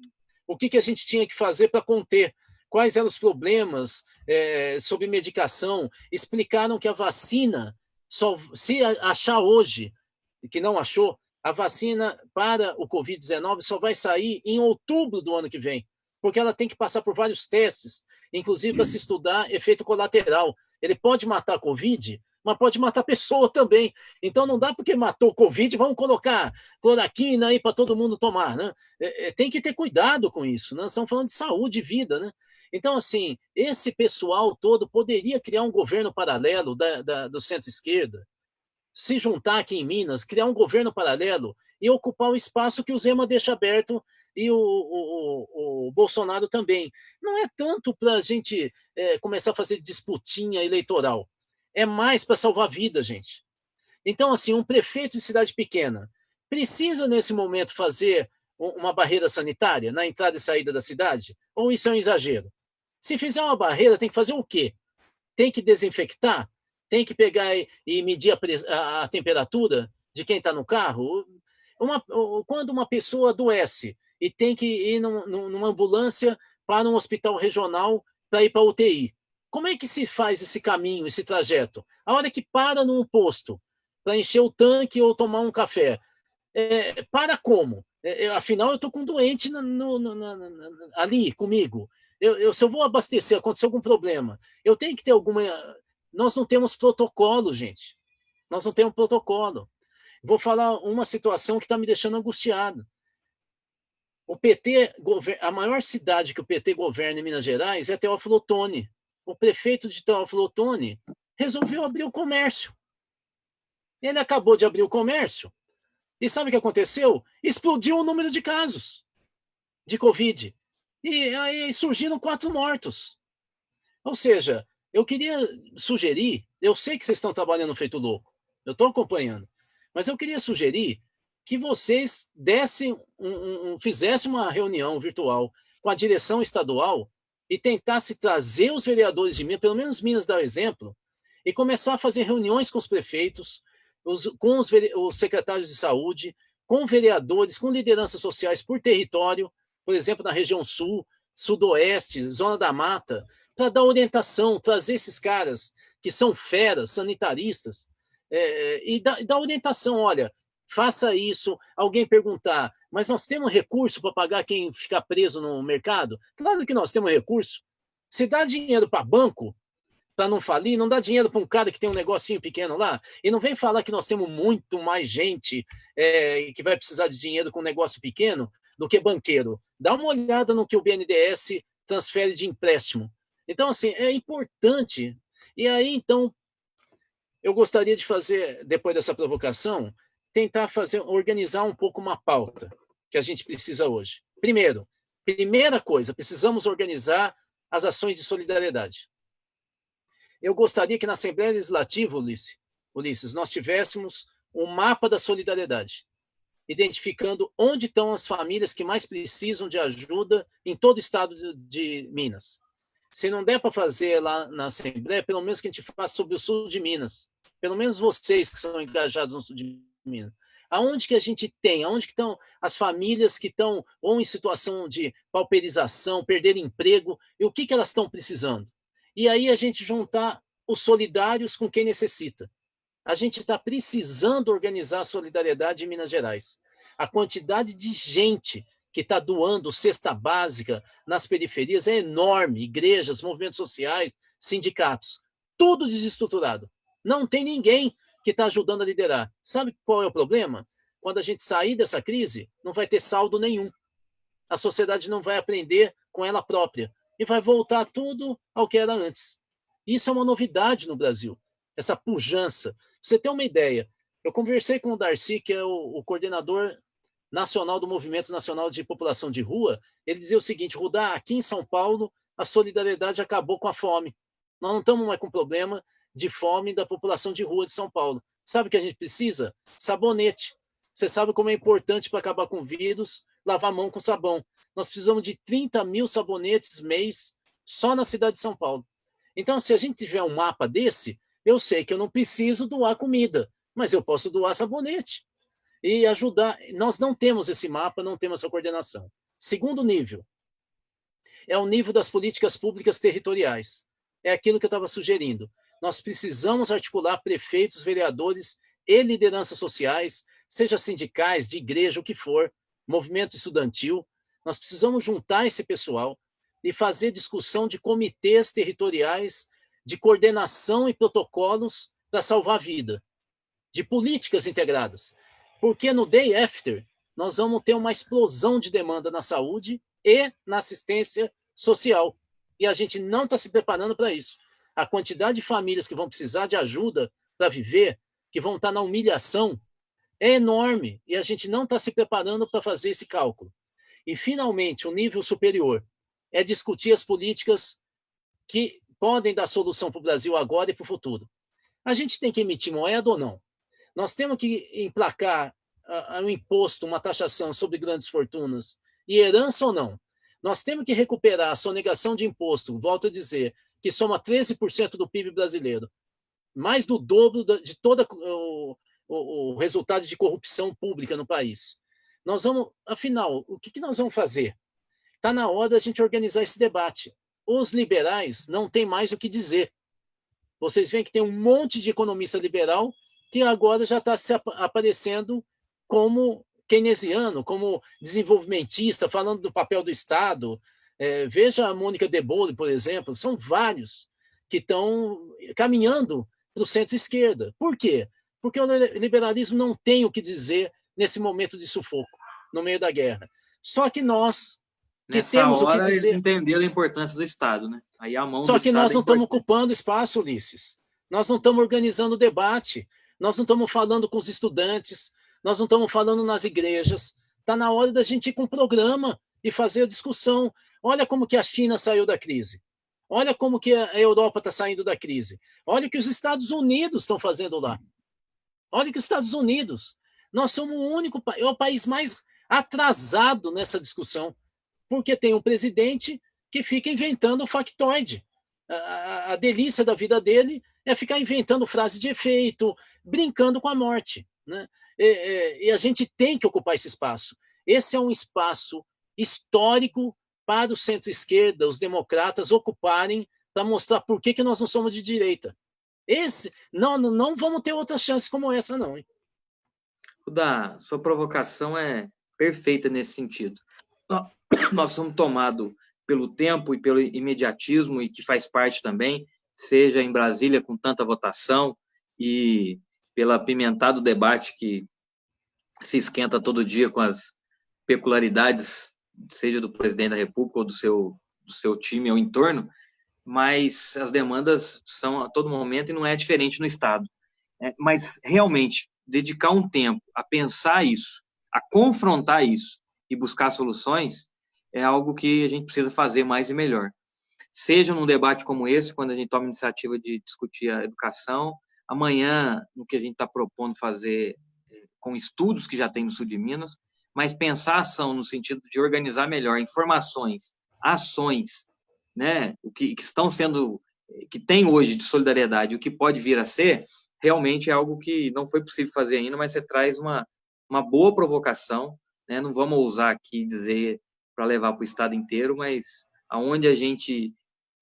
[SPEAKER 2] o que a gente tinha que fazer para conter, quais eram os problemas sobre medicação, explicaram que a vacina, se achar hoje, que não achou, a vacina para o Covid-19 só vai sair em outubro do ano que vem, porque ela tem que passar por vários testes, inclusive para se estudar efeito colateral. Ele pode matar a Covid, mas pode matar a pessoa também. Então não dá porque matou o Covid, vamos colocar cloroquina aí para todo mundo tomar, né? Tem que ter cuidado com isso, né? Estamos falando de saúde e vida, né? Então, assim, esse pessoal todo poderia criar um governo paralelo do centro-esquerda, se juntar aqui em Minas, criar um governo paralelo e ocupar o espaço que o Zema deixa aberto e o Bolsonaro também. Não é tanto para a gente começar a fazer disputinha eleitoral, é mais para salvar vida, gente. Então, assim, um prefeito de cidade pequena precisa, nesse momento, fazer uma barreira sanitária na entrada e saída da cidade? Ou isso é um exagero? Se fizer uma barreira, tem que fazer o quê? Tem que desinfectar? Tem que pegar e medir a temperatura de quem está no carro? Quando uma pessoa adoece e tem que ir numa ambulância para um hospital regional para ir para a UTI, como é que se faz esse caminho, esse trajeto? A hora que para num posto para encher o tanque ou tomar um café, para como? Afinal, eu estou com um doente ali comigo. Se eu vou abastecer, aconteceu algum problema, eu tenho que ter alguma... Nós não temos protocolo, gente. Nós não temos protocolo. Vou falar uma situação que está me deixando angustiado. O PT, a maior cidade que o PT governa em Minas Gerais é Teófilo Otoni. O prefeito de Teófilo Otoni resolveu abrir o comércio. Ele acabou de abrir o comércio e sabe o que aconteceu? Explodiu o número de casos de Covid. E aí surgiram 4 mortos. Ou seja, eu queria sugerir, eu sei que vocês estão trabalhando feito louco, eu estou acompanhando, mas eu queria sugerir que vocês fizessem uma reunião virtual com a direção estadual e tentasse trazer os vereadores de Minas, pelo menos Minas dá o exemplo, e começar a fazer reuniões com os prefeitos, com os secretários de saúde, com vereadores, com lideranças sociais por território, por exemplo, na região sul, sudoeste, zona da mata, para dar orientação, trazer esses caras que são feras, sanitaristas, e dar orientação, olha, faça isso. Alguém perguntar, mas nós temos recurso para pagar quem ficar preso no mercado? Claro que nós temos recurso. Se dá dinheiro para banco, para não falir, não dá dinheiro para um cara que tem um negocinho pequeno lá, e não vem falar que nós temos muito mais gente que vai precisar de dinheiro com um negócio pequeno do que banqueiro. Dá uma olhada no que o BNDES transfere de empréstimo. Então, assim, é importante. E aí, então, eu gostaria de fazer, depois dessa provocação, tentar organizar um pouco uma pauta que a gente precisa hoje. Primeira coisa, precisamos organizar as ações de solidariedade. Eu gostaria que na Assembleia Legislativa, Ulisses, nós tivéssemos um mapa da solidariedade, identificando onde estão as famílias que mais precisam de ajuda em todo o estado de Minas. Se não der para fazer lá na Assembleia, pelo menos que a gente faça sobre o sul de Minas. Pelo menos vocês que são engajados no sul de Minas. Aonde que a gente tem? Aonde que estão as famílias que estão ou em situação de pauperização, perder emprego, e o que elas estão precisando? E aí a gente juntar os solidários com quem necessita. A gente está precisando organizar a solidariedade em Minas Gerais. A quantidade de gente que está doando cesta básica nas periferias é enorme. Igrejas, movimentos sociais, sindicatos, tudo desestruturado. Não tem ninguém que está ajudando a liderar. Sabe qual é o problema? Quando a gente sair dessa crise, não vai ter saldo nenhum. A sociedade não vai aprender com ela própria e vai voltar tudo ao que era antes. Isso é uma novidade no Brasil, essa pujança. Pra você ter uma ideia, eu conversei com o Darcy, que é o coordenador nacional do Movimento Nacional de População de Rua. Ele dizia o seguinte: Rudá, aqui em São Paulo, a solidariedade acabou com a fome. Nós não estamos mais com problema de fome da população de rua de São Paulo. Sabe o que a gente precisa? Sabonete. Você sabe como é importante para acabar com o vírus lavar a mão com sabão. Nós precisamos de 30 mil sabonetes mês só na cidade de São Paulo. Então, se a gente tiver um mapa desse, eu sei que eu não preciso doar comida, mas eu posso doar sabonete e ajudar. Nós não temos esse mapa, não temos essa coordenação. Segundo nível, é o nível das políticas públicas territoriais. É aquilo que eu estava sugerindo. Nós precisamos articular prefeitos, vereadores e lideranças sociais, seja sindicais, de igreja, o que for, movimento estudantil. Nós precisamos juntar esse pessoal e fazer discussão de comitês territoriais, de coordenação e protocolos para salvar a vida, de políticas integradas. Porque no day after, nós vamos ter uma explosão de demanda na saúde e na assistência social. E a gente não está se preparando para isso. A quantidade de famílias que vão precisar de ajuda para viver, que vão estar na humilhação, é enorme. E a gente não está se preparando para fazer esse cálculo. E, finalmente, o nível superior é discutir as políticas que podem dar solução para o Brasil agora e para o futuro. A gente tem que emitir moeda ou não? Nós temos que emplacar um imposto, uma taxação sobre grandes fortunas e herança ou não? Nós temos que recuperar a sonegação de imposto, volto a dizer, que soma 13% do PIB brasileiro, mais do dobro de todo o resultado de corrupção pública no país. Nós vamos, afinal, o que nós vamos fazer? Está na hora da gente organizar esse debate. Os liberais não têm mais o que dizer. Vocês veem que tem um monte de economista liberal que agora já está se aparecendo como keynesiano, como desenvolvimentista, falando do papel do Estado. Veja a Mônica de Bolle, por exemplo, são vários que estão caminhando para o centro-esquerda. Por quê? Porque o liberalismo não tem o que dizer nesse momento de sufoco, no meio da guerra. Só que nós, que
[SPEAKER 1] nessa
[SPEAKER 2] temos
[SPEAKER 1] hora,
[SPEAKER 2] o que dizer...
[SPEAKER 1] eles entenderam a importância do Estado, né? Aí a mão
[SPEAKER 2] Só
[SPEAKER 1] do
[SPEAKER 2] que
[SPEAKER 1] Estado
[SPEAKER 2] nós não
[SPEAKER 1] é
[SPEAKER 2] estamos
[SPEAKER 1] importante.
[SPEAKER 2] ocupando espaço, Ulisses. Nós não estamos organizando o debate. Nós não estamos falando com os estudantes. Nós não estamos falando nas igrejas. Está na hora da gente ir com o programa e fazer a discussão. Olha como que a China saiu da crise. Olha como que a Europa está saindo da crise. Olha o que os Estados Unidos estão fazendo lá. Olha que os Estados Unidos. Nós somos o único, é o país mais atrasado nessa discussão, porque tem um presidente que fica inventando factoide. A delícia da vida dele é ficar inventando frase de efeito, brincando com a morte, né? E a gente tem que ocupar esse espaço. Esse é um espaço histórico para o centro-esquerda, os democratas ocuparem, para mostrar por que nós não somos de direita. Não vamos ter outra chance como essa, não.
[SPEAKER 1] Rudá, sua provocação é perfeita nesse sentido. Nós somos tomados pelo tempo e pelo imediatismo, e que faz parte também. seja em Brasília com tanta votação e pelo apimentado debate que se esquenta todo dia com as peculiaridades, seja do presidente da República ou do seu time ou entorno, mas as demandas são a todo momento e não é diferente no Estado. Mas, realmente, dedicar um tempo a pensar isso, a confrontar isso e buscar soluções é algo que a gente precisa fazer mais e melhor. Seja num debate como esse, quando a gente toma a iniciativa de discutir a educação, amanhã, no que a gente está propondo fazer com estudos que já tem no sul de Minas, mas pensar a ação no sentido de organizar melhor informações, ações, né, o que estão sendo, que tem hoje de solidariedade, o que pode vir a ser, realmente é algo que não foi possível fazer ainda, mas você traz uma boa provocação, né? Não vamos ousar aqui dizer para levar para o estado inteiro, mas aonde a gente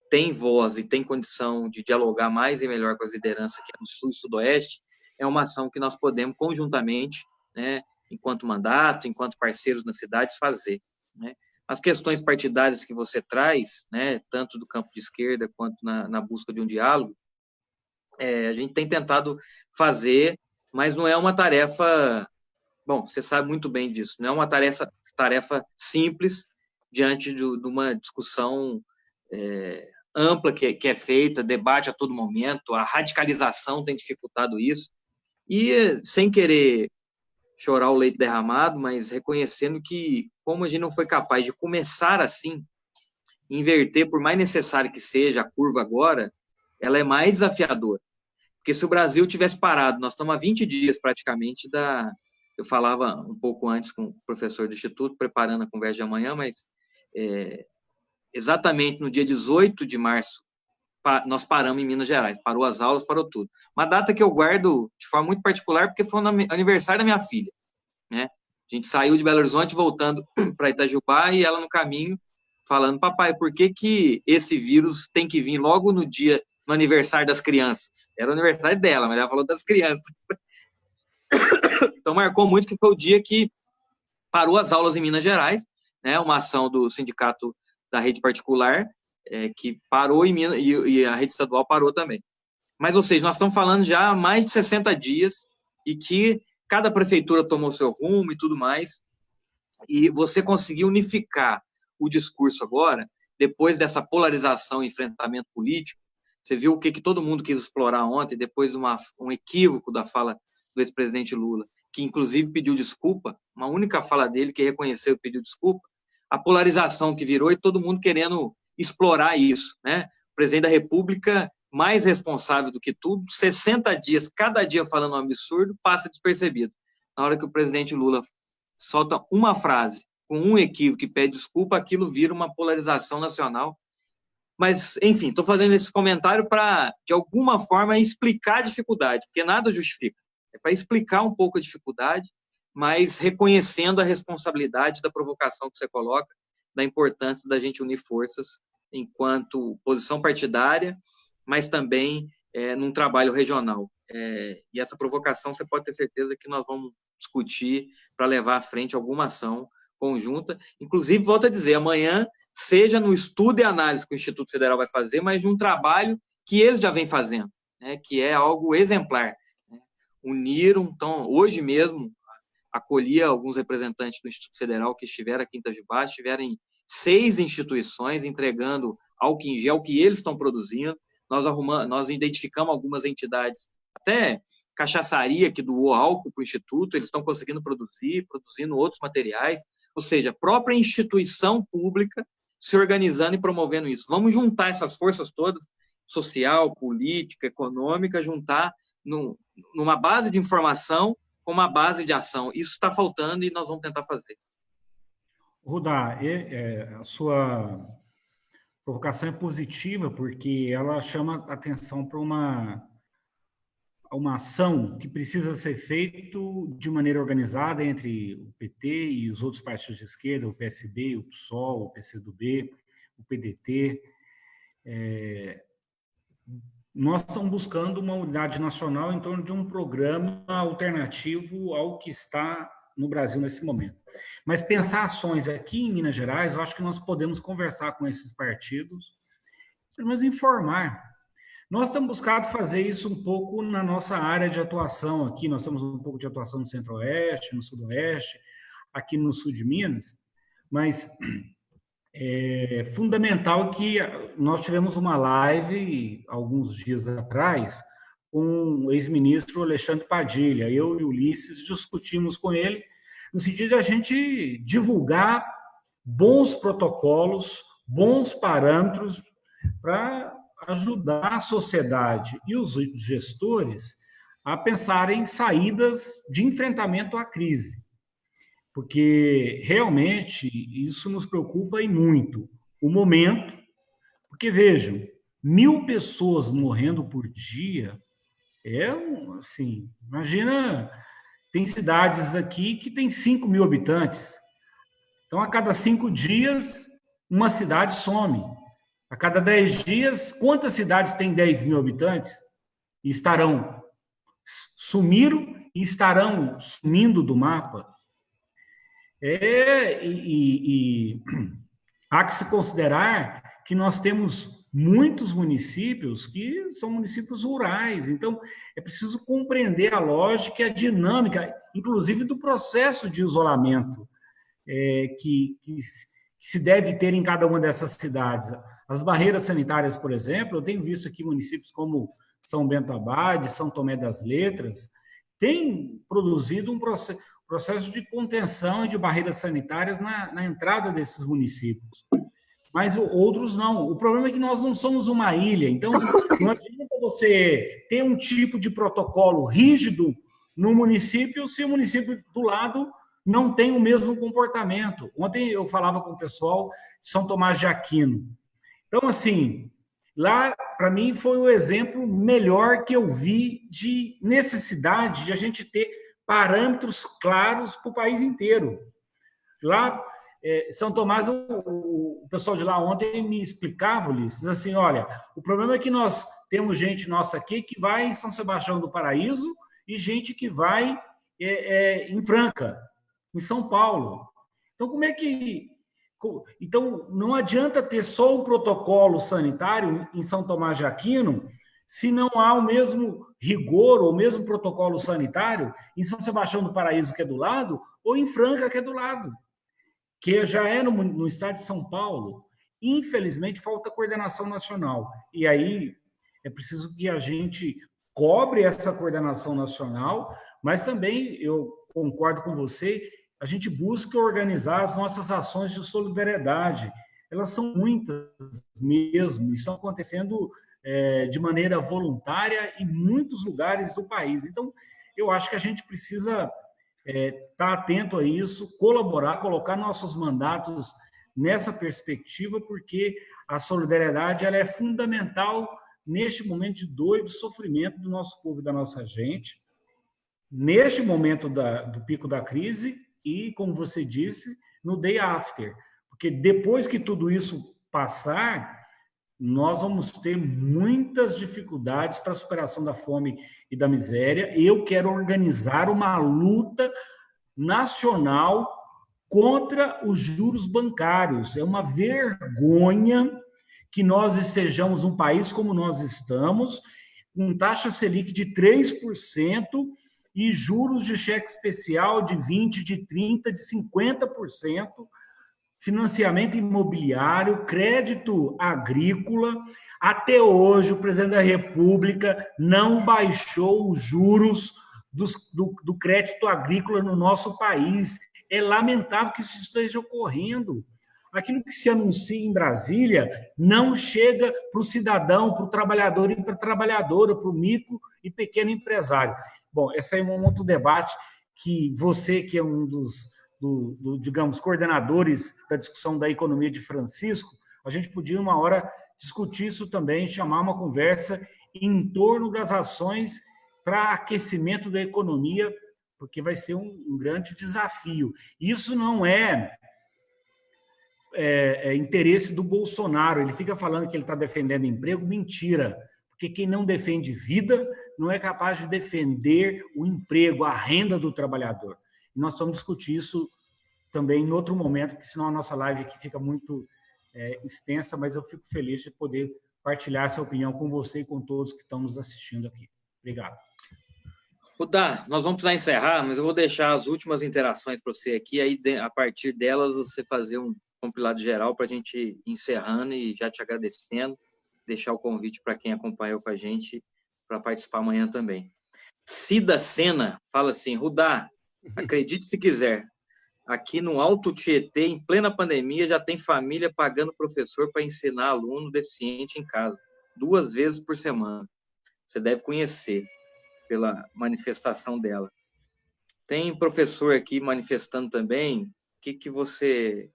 [SPEAKER 1] tem voz e tem condição de dialogar mais e melhor com as lideranças aqui no Sul e Sudoeste, é uma ação que nós podemos conjuntamente, né, enquanto mandato, enquanto parceiros nas cidades, fazer, né? As questões partidárias que você traz, né, tanto do campo de esquerda quanto na busca de um diálogo, a gente tem tentado fazer, mas não é uma tarefa, bom, você sabe muito bem disso, não é uma tarefa simples diante de uma discussão ampla que é feita, debate a todo momento, a radicalização tem dificultado isso, e sem querer chorar o leite derramado, mas reconhecendo que, como a gente não foi capaz de começar assim, inverter, por mais necessário que seja a curva agora, ela é mais desafiadora. Porque se o Brasil tivesse parado, nós estamos há 20 dias praticamente eu falava um pouco antes com o professor do Instituto, preparando a conversa de amanhã, mas exatamente no dia 18 de março, nós paramos em Minas Gerais, parou as aulas, parou tudo. Uma data que eu guardo de forma muito particular, porque foi no aniversário da minha filha, né? A gente saiu de Belo Horizonte, voltando para Itajubá, e ela no caminho, falando, papai, por que esse vírus tem que vir logo no aniversário das crianças? Era o aniversário dela, mas ela falou das crianças. Então, marcou muito que foi o dia que parou as aulas em Minas Gerais, né? Uma ação do sindicato da rede particular, que parou em Minas, e a rede estadual parou também. Mas, ou seja, nós estamos falando já há mais de 60 dias e que cada prefeitura tomou seu rumo e tudo mais, e você conseguiu unificar o discurso agora, depois dessa polarização e enfrentamento político. Você viu o que todo mundo quis explorar ontem, depois de um equívoco da fala do ex-presidente Lula, que inclusive pediu desculpa, uma única fala dele que reconheceu e pediu desculpa, a polarização que virou e todo mundo querendo explorar isso, né? O presidente da República, mais responsável do que tudo, 60 dias, cada dia falando um absurdo, passa despercebido. Na hora que o presidente Lula solta uma frase com um equívoco e pede desculpa, aquilo vira uma polarização nacional. Mas, enfim, estou fazendo esse comentário para, de alguma forma, explicar a dificuldade, porque nada justifica. É para explicar um pouco a dificuldade, mas reconhecendo a responsabilidade da provocação que você coloca, da importância da gente unir forças enquanto posição partidária, mas também num trabalho regional. E essa provocação, você pode ter certeza que nós vamos discutir para levar à frente alguma ação conjunta. Inclusive, volto a dizer, amanhã, seja no estudo e análise que o Instituto Federal vai fazer, mas de um trabalho que eles já vêm fazendo, né, que é algo exemplar. Né? Uniram, então, hoje mesmo, acolhi alguns representantes do Instituto Federal que estiveram aqui em Itajubá, estiveram em 6 instituições entregando álcool em gel que eles estão produzindo. Nós identificamos algumas entidades, até cachaçaria que doou álcool para o Instituto, eles estão conseguindo produzindo outros materiais, ou seja, a própria instituição pública se organizando e promovendo isso. Vamos juntar essas forças todas, social, política, econômica, juntar numa base de informação com uma base de ação. Isso está faltando e nós vamos tentar fazer.
[SPEAKER 3] Rudá, a sua provocação é positiva porque ela chama atenção para uma ação que precisa ser feita de maneira organizada entre o PT e os outros partidos de esquerda, o PSB, o PSOL, o PCdoB, o PDT. Nós estamos buscando uma unidade nacional em torno de um programa alternativo ao que está no Brasil nesse momento. Mas pensar ações aqui em Minas Gerais, eu acho que nós podemos conversar com esses partidos, pelo menos informar Nós temos buscado fazer isso um pouco na nossa área de atuação aqui. Nós temos um pouco de atuação no Centro-Oeste, no Sudoeste, aqui no Sul de Minas, mas é fundamental que nós tivemos uma live alguns dias atrás com o ex-ministro Alexandre Padilha. Eu e o Ulisses discutimos com ele no sentido de a gente divulgar bons protocolos, bons parâmetros para ajudar a sociedade e os gestores a pensarem em saídas de enfrentamento à crise. Porque realmente isso nos preocupa e muito. O momento, porque vejam, 1.000 pessoas morrendo por dia assim, imagina, tem cidades aqui que tem 5.000 habitantes. Então, a cada 5 dias, uma cidade some. A cada 10 dias, quantas cidades têm 10.000 habitantes? E sumiram e estarão sumindo do mapa. Há que se considerar que nós temos muitos municípios que são municípios rurais, então é preciso compreender a lógica e a dinâmica, inclusive do processo de isolamento que se deve ter em cada uma dessas cidades. As barreiras sanitárias, por exemplo, eu tenho visto aqui municípios como São Bento Abade, São Tomé das Letras, têm produzido um processo de contenção e de barreiras sanitárias na entrada desses municípios. Mas outros não. O problema é que nós não somos uma ilha, então não adianta você ter um tipo de protocolo rígido no município se o município do lado não tem o mesmo comportamento. Ontem eu falava com o pessoal de São Tomás de Aquino. Então, assim, lá, para mim, foi o exemplo melhor que eu vi de necessidade de a gente ter parâmetros claros para o país inteiro. Lá, São Tomás, o pessoal de lá ontem me explicava, Ulisses, assim, olha, o problema é que nós temos gente nossa aqui que vai em São Sebastião do Paraíso e gente que vai em Franca, em São Paulo. Então, como é que... Então, não adianta ter só um protocolo sanitário em São Tomás de Aquino se não há o mesmo rigor ou o mesmo protocolo sanitário em São Sebastião do Paraíso, que é do lado, ou em Franca, que é do lado, que já é no estado de São Paulo. Infelizmente, falta coordenação nacional. E aí é preciso que a gente cobre essa coordenação nacional, mas também, eu concordo com você, a gente busca organizar as nossas ações de solidariedade. Elas são muitas mesmo, estão acontecendo de maneira voluntária em muitos lugares do país. Então, eu acho que a gente precisa estar atento a isso, colaborar, colocar nossos mandatos nessa perspectiva, porque a solidariedade ela é fundamental neste momento de dor e de sofrimento do nosso povo e da nossa gente, neste momento do pico da crise e, como você disse, no day after, porque depois que tudo isso passar, nós vamos ter muitas dificuldades para a superação da fome e da miséria. Eu quero organizar uma luta nacional contra os juros bancários. É uma vergonha que nós estejamos um país como nós estamos, com taxa Selic de 3% e juros de cheque especial de 20%, de 30%, de 50%, financiamento imobiliário, crédito agrícola. Até hoje, o presidente da República não baixou os juros do crédito agrícola no nosso país. É lamentável que isso esteja ocorrendo. Aquilo que se anuncia em Brasília não chega para o cidadão, para o trabalhador e para a trabalhadora, para o micro e pequeno empresário. Bom, esse é um outro debate que você, que é um dos digamos, coordenadores da discussão da economia de Francisco, a gente podia, uma hora, discutir isso também, chamar uma conversa em torno das ações para aquecimento da economia, porque vai ser um grande desafio. Isso não é interesse do Bolsonaro, ele fica falando que ele está defendendo emprego, mentira, porque quem não defende vida não é capaz de defender o emprego, a renda do trabalhador. E nós vamos discutir isso também em outro momento, porque senão a nossa live aqui fica muito extensa, mas eu fico feliz de poder partilhar essa opinião com você e com todos que estão nos assistindo aqui. Obrigado.
[SPEAKER 1] Rudá, nós vamos precisar encerrar, mas eu vou deixar as últimas interações para você aqui, aí a partir delas você fazer um compilado geral para a gente ir encerrando e já te agradecendo, deixar o convite para quem acompanhou com a gente para participar amanhã também. Cida Sena fala assim: Rudá, acredite se quiser, aqui no Alto Tietê, em plena pandemia, já tem família pagando professor para ensinar aluno deficiente em casa, 2 vezes por semana. Você deve conhecer pela manifestação dela. Tem professor aqui manifestando também. O que você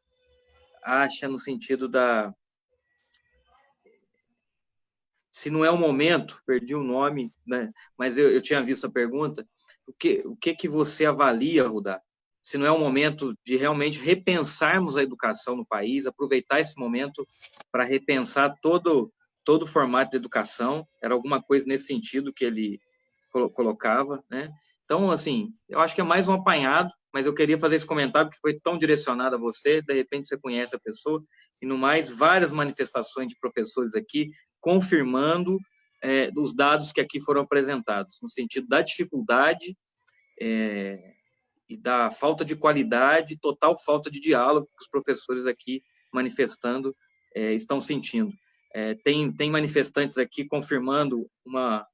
[SPEAKER 1] acha no sentido da... Se não é o momento, perdi o nome, né? Mas eu tinha visto a pergunta. O que você avalia, Rudá? Se não é o momento de realmente repensarmos a educação no país, aproveitar esse momento para repensar todo o formato de educação, era alguma coisa nesse sentido que ele colocava, né? Então, assim, eu acho que é mais um apanhado, mas eu queria fazer esse comentário porque foi tão direcionado a você, de repente você conhece a pessoa, e no mais, várias manifestações de professores aqui confirmando os dados que aqui foram apresentados, no sentido da dificuldade e da falta de qualidade, total falta de diálogo que os professores aqui manifestando estão sentindo. Tem manifestantes aqui confirmando uma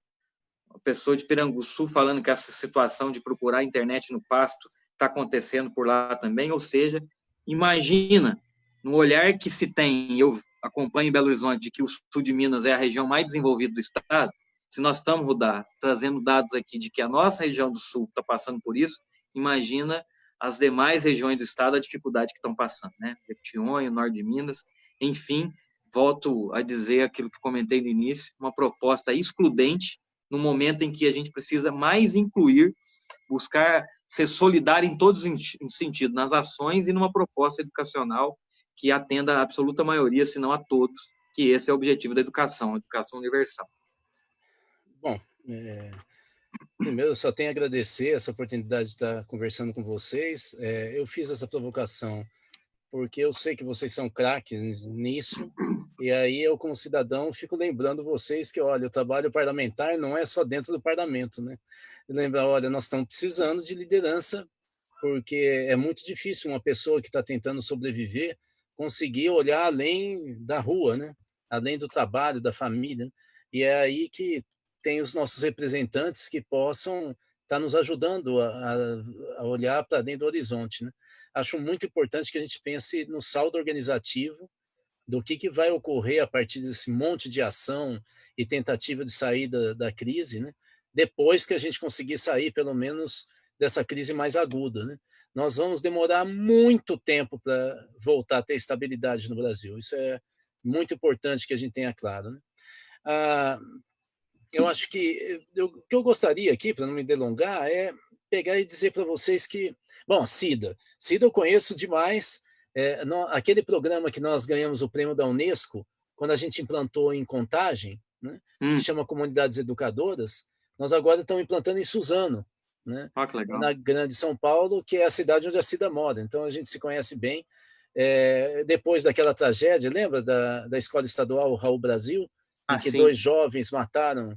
[SPEAKER 1] pessoa de Piranguçu falando que essa situação de procurar internet no pasto está acontecendo por lá também, ou seja, imagina, no olhar que se tem, eu acompanho em Belo Horizonte, de que o sul de Minas é a região mais desenvolvida do estado, se nós estamos, Rudá, trazendo dados aqui de que a nossa região do sul está passando por isso, imagina as demais regiões do estado, a dificuldade que estão passando, né? Jequitinhonha, norte de Minas, enfim, volto a dizer aquilo que comentei no início, uma proposta excludente, no momento em que a gente precisa mais incluir, buscar ser solidário em todos os sentidos, nas ações e numa proposta educacional que atenda a absoluta maioria, se não a todos, que esse é o objetivo da educação, a educação universal.
[SPEAKER 2] Bom, primeiro eu só tenho a agradecer essa oportunidade de estar conversando com vocês. Eu fiz essa provocação porque eu sei que vocês são craques nisso, e aí eu, como cidadão, fico lembrando vocês que, olha, o trabalho parlamentar não é só dentro do parlamento, né? Lembrar, olha, nós estamos precisando de liderança, porque é muito difícil uma pessoa que está tentando sobreviver conseguir olhar além da rua, né? Além do trabalho, da família, e é aí que tem os nossos representantes que possam estar nos ajudando a olhar para dentro do horizonte, né? Acho muito importante que a gente pense no saldo organizativo do que vai ocorrer a partir desse monte de ação e tentativa de sair da crise, né? Depois que a gente conseguir sair, pelo menos, dessa crise mais aguda, né? Nós vamos demorar muito tempo para voltar a ter estabilidade no Brasil. Isso é muito importante que a gente tenha claro, né? Eu acho que o que eu gostaria aqui, para não me delongar, é pegar e dizer para vocês que, bom, Cida eu conheço demais, aquele programa que nós ganhamos o prêmio da Unesco, quando a gente implantou em Contagem, né, que chama Comunidades Educadoras, nós agora estamos implantando em Suzano, né,
[SPEAKER 1] que legal.
[SPEAKER 2] Na Grande São Paulo, que é a cidade onde a Cida mora, então a gente se conhece bem. Depois daquela tragédia, lembra da Escola Estadual Raul Brasil, em que 2 jovens mataram.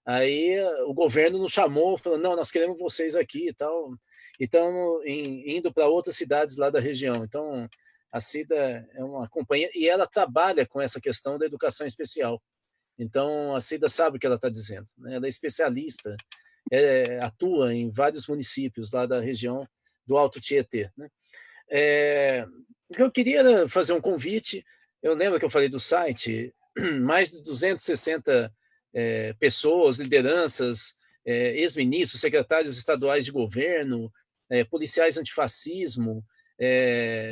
[SPEAKER 2] Aí o governo nos chamou, falou, não, nós queremos vocês aqui e tal. E estamos indo para outras cidades lá da região. Então, a Cida é uma companhia, e ela trabalha com essa questão da educação especial. Então, a Cida sabe o que ela está dizendo, né? Ela é especialista, atua em vários municípios lá da região do Alto Tietê, né? Eu queria fazer um convite. Eu lembro que eu falei do site, mais de 260 pessoas, lideranças, ex-ministros, secretários estaduais de governo, policiais antifascismo,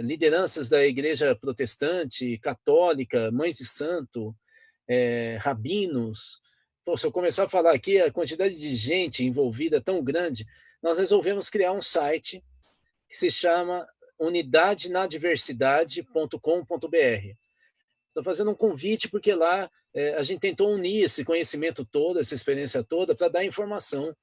[SPEAKER 2] lideranças da igreja protestante, católica, mães de santo, rabinos. Pô, se eu começar a falar aqui, a quantidade de gente envolvida é tão grande, nós resolvemos criar um site que se chama unidadenadiversidade.com.br. Estou fazendo um convite porque lá a gente tentou unir esse conhecimento todo, essa experiência toda, para dar informação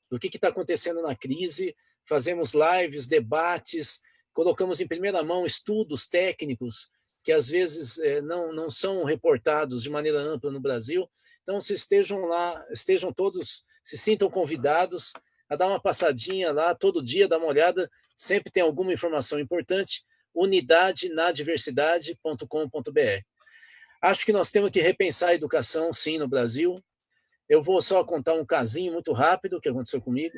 [SPEAKER 2] do que está acontecendo na crise. Fazemos lives, debates, colocamos em primeira mão estudos técnicos que às vezes não são reportados de maneira ampla no Brasil. Então, se estejam lá, estejam todos, se sintam convidados a dar uma passadinha lá, todo dia, dar uma olhada, sempre tem alguma informação importante, unidadenadiversidade.com.br. Acho que nós temos que repensar a educação, sim, no Brasil. Eu vou só contar um casinho muito rápido que aconteceu comigo.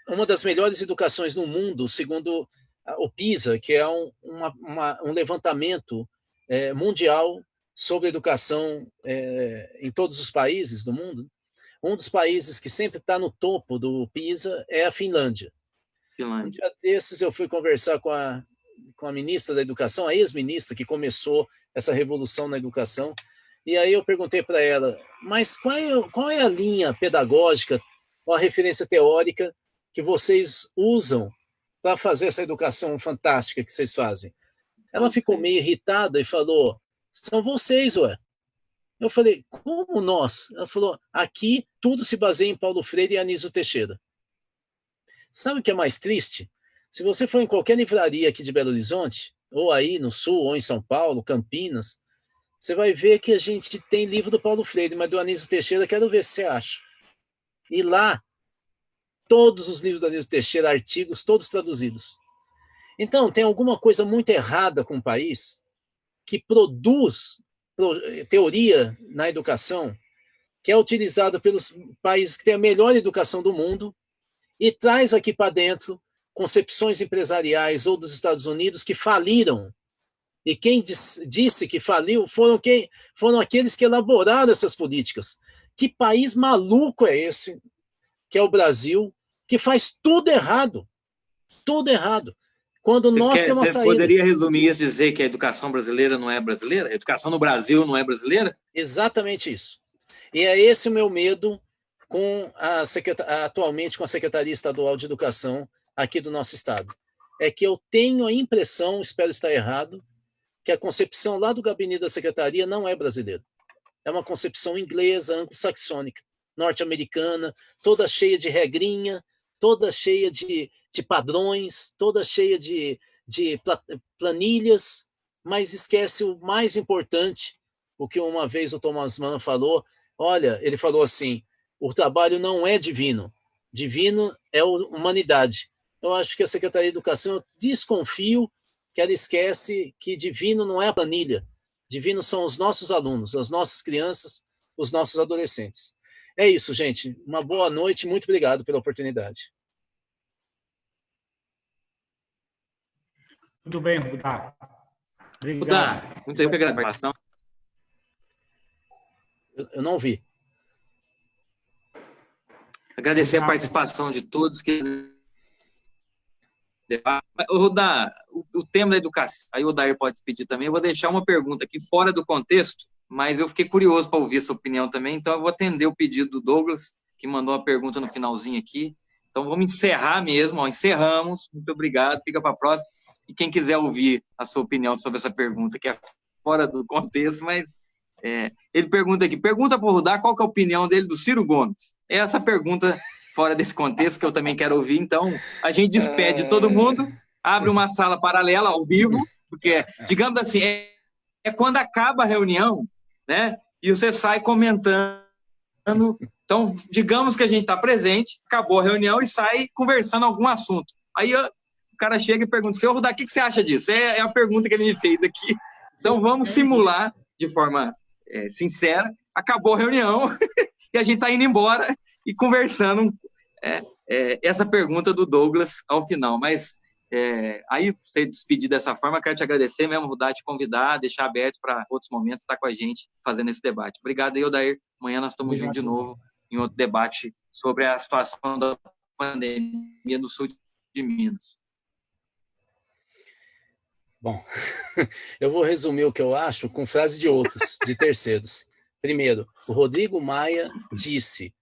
[SPEAKER 2] Uma das melhores educações no mundo, segundo o PISA, que é um levantamento mundial sobre educação em todos os países do mundo. Um dos países que sempre está no topo do PISA é a Finlândia. Um dia desses eu fui conversar com a ministra da Educação, a ex-ministra que começou essa revolução na educação, e aí eu perguntei para ela, mas qual é a linha pedagógica ou a referência teórica que vocês usam para fazer essa educação fantástica que vocês fazem? Ela ficou meio irritada e falou, são vocês, ué. Eu falei, como nós? Ela falou, aqui tudo se baseia em Paulo Freire e Anísio Teixeira. Sabe o que é mais triste? Se você for em qualquer livraria aqui de Belo Horizonte, ou aí no Sul, ou em São Paulo, Campinas, você vai ver que a gente tem livro do Paulo Freire, mas do Anísio Teixeira, quero ver se você acha. E lá, todos os livros do Anísio Teixeira, artigos, todos traduzidos. Então, tem alguma coisa muito errada com o país que produz teoria na educação que é utilizado pelos países que têm a melhor educação do mundo e traz aqui para dentro concepções empresariais ou dos Estados Unidos que faliram. E quem disse que faliu foram aqueles que elaboraram essas políticas. Que país maluco é esse, que é o Brasil, que faz tudo errado. Tudo errado. Quando nós temos uma saída.
[SPEAKER 1] Você poderia resumir isso, dizer que a educação brasileira não é brasileira? A educação no Brasil não é brasileira?
[SPEAKER 2] Exatamente isso. E é esse o meu medo atualmente com a Secretaria Estadual de Educação aqui do nosso estado. É que eu tenho a impressão, espero estar errado, que a concepção lá do gabinete da Secretaria não é brasileira. É uma concepção inglesa, anglo-saxônica, norte-americana, toda cheia de regrinha, toda cheia de padrões, toda cheia de planilhas, mas esquece o mais importante, o que uma vez o Thomas Mann falou. Olha, ele falou assim, o trabalho não é divino, divino é a humanidade. Eu acho que a Secretaria de Educação, eu desconfio que ela esquece que divino não é a planilha, divino são os nossos alunos, as nossas crianças, os nossos adolescentes. É isso, gente. Uma boa noite, muito obrigado pela oportunidade.
[SPEAKER 3] Muito bem, Rudá. Obrigado.
[SPEAKER 1] Rudá, muito obrigado pela participação.
[SPEAKER 2] Eu não ouvi.
[SPEAKER 1] Agradecer a participação de todos que... Rudá, o tema da educação, aí o Odair pode despedir também, eu vou deixar uma pergunta aqui fora do contexto, mas eu fiquei curioso para ouvir sua opinião também, então eu vou atender o pedido do Douglas, que mandou uma pergunta no finalzinho aqui. Então vamos encerrar mesmo, encerramos, muito obrigado, fica para a próxima, e quem quiser ouvir a sua opinião sobre essa pergunta, que é fora do contexto, mas ele pergunta aqui, pergunta para o Rudá qual que é a opinião dele do Ciro Gomes. É essa pergunta fora desse contexto que eu também quero ouvir, então a gente despede todo mundo, abre uma sala paralela ao vivo, porque, digamos assim, é quando acaba a reunião, né, e você sai comentando, então, digamos que a gente está presente, acabou a reunião e sai conversando algum assunto. Aí o cara chega e pergunta, senhor Rudá, o que você acha disso? É a pergunta que ele me fez aqui. Então, vamos simular de forma sincera, acabou a reunião e a gente está indo embora e conversando essa pergunta do Douglas ao final. Mas aí, você despedir dessa forma, quero te agradecer mesmo, Rudá, te convidar, deixar aberto para outros momentos, estar com a gente fazendo esse debate. Obrigado aí, Odair. Amanhã nós estamos juntos de novo em outro debate sobre a situação da pandemia no sul de Minas.
[SPEAKER 2] Bom, eu vou resumir o que eu acho com frase de outros, de terceiros. Primeiro, o Rodrigo Maia disse,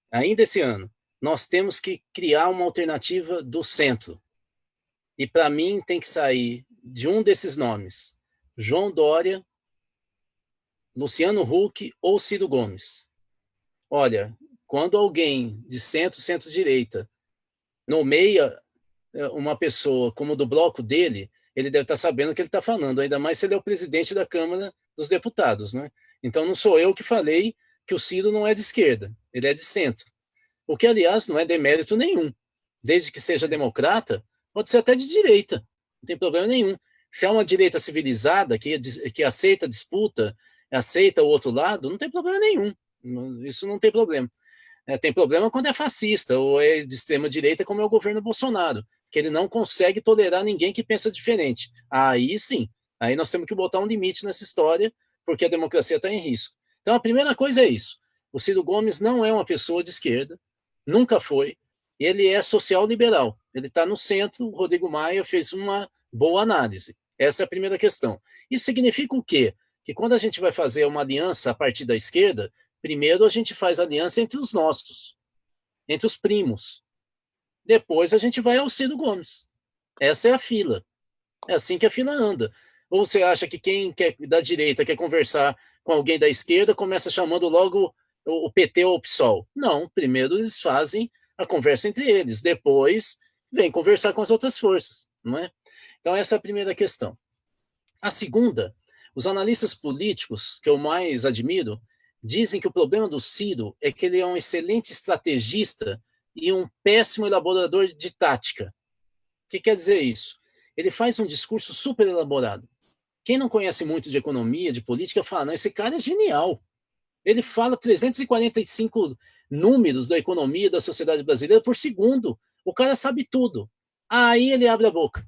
[SPEAKER 2] ainda esse ano, nós temos que criar uma alternativa do centro. E, para mim, tem que sair de um desses nomes, João Dória, Luciano Huck ou Ciro Gomes. Olha, quando alguém de centro-direita nomeia uma pessoa como do bloco dele, ele deve estar sabendo o que ele está falando, ainda mais se ele é o presidente da Câmara dos Deputados, né? Então, não sou eu que falei que o Ciro não é de esquerda, ele é de centro. O que, aliás, não é demérito nenhum. Desde que seja democrata, pode ser até de direita, não tem problema nenhum. Se é uma direita civilizada, que aceita a disputa, aceita o outro lado, não tem problema nenhum. Isso não tem problema. Tem problema quando é fascista ou é de extrema direita, como é o governo Bolsonaro, que ele não consegue tolerar ninguém que pensa diferente. Aí sim, aí nós temos que botar um limite nessa história, porque a democracia está em risco. Então a primeira coisa é isso. O Ciro Gomes não é uma pessoa de esquerda, nunca foi, ele é social-liberal. Ele está no centro, o Rodrigo Maia fez uma boa análise. Essa é a primeira questão. Isso significa o quê? Que quando a gente vai fazer uma aliança a partir da esquerda, primeiro a gente faz aliança entre os nossos, entre os primos. Depois a gente vai ao Ciro Gomes. Essa é a fila. É assim que a fila anda. Ou você acha que quem da direita quer conversar com alguém da esquerda começa chamando logo o PT ou o PSOL? Não, primeiro eles fazem a conversa entre eles, depois vem conversar com as outras forças, não é? Então essa é a primeira questão. A segunda, os analistas políticos que eu mais admiro dizem que o problema do Ciro é que ele é um excelente estrategista e um péssimo elaborador de tática. O que quer dizer isso? Ele faz um discurso super elaborado. Quem não conhece muito de economia, de política, fala, não, esse cara é genial. Ele fala 345 números da economia da sociedade brasileira por segundo. O cara sabe tudo. Aí ele abre a boca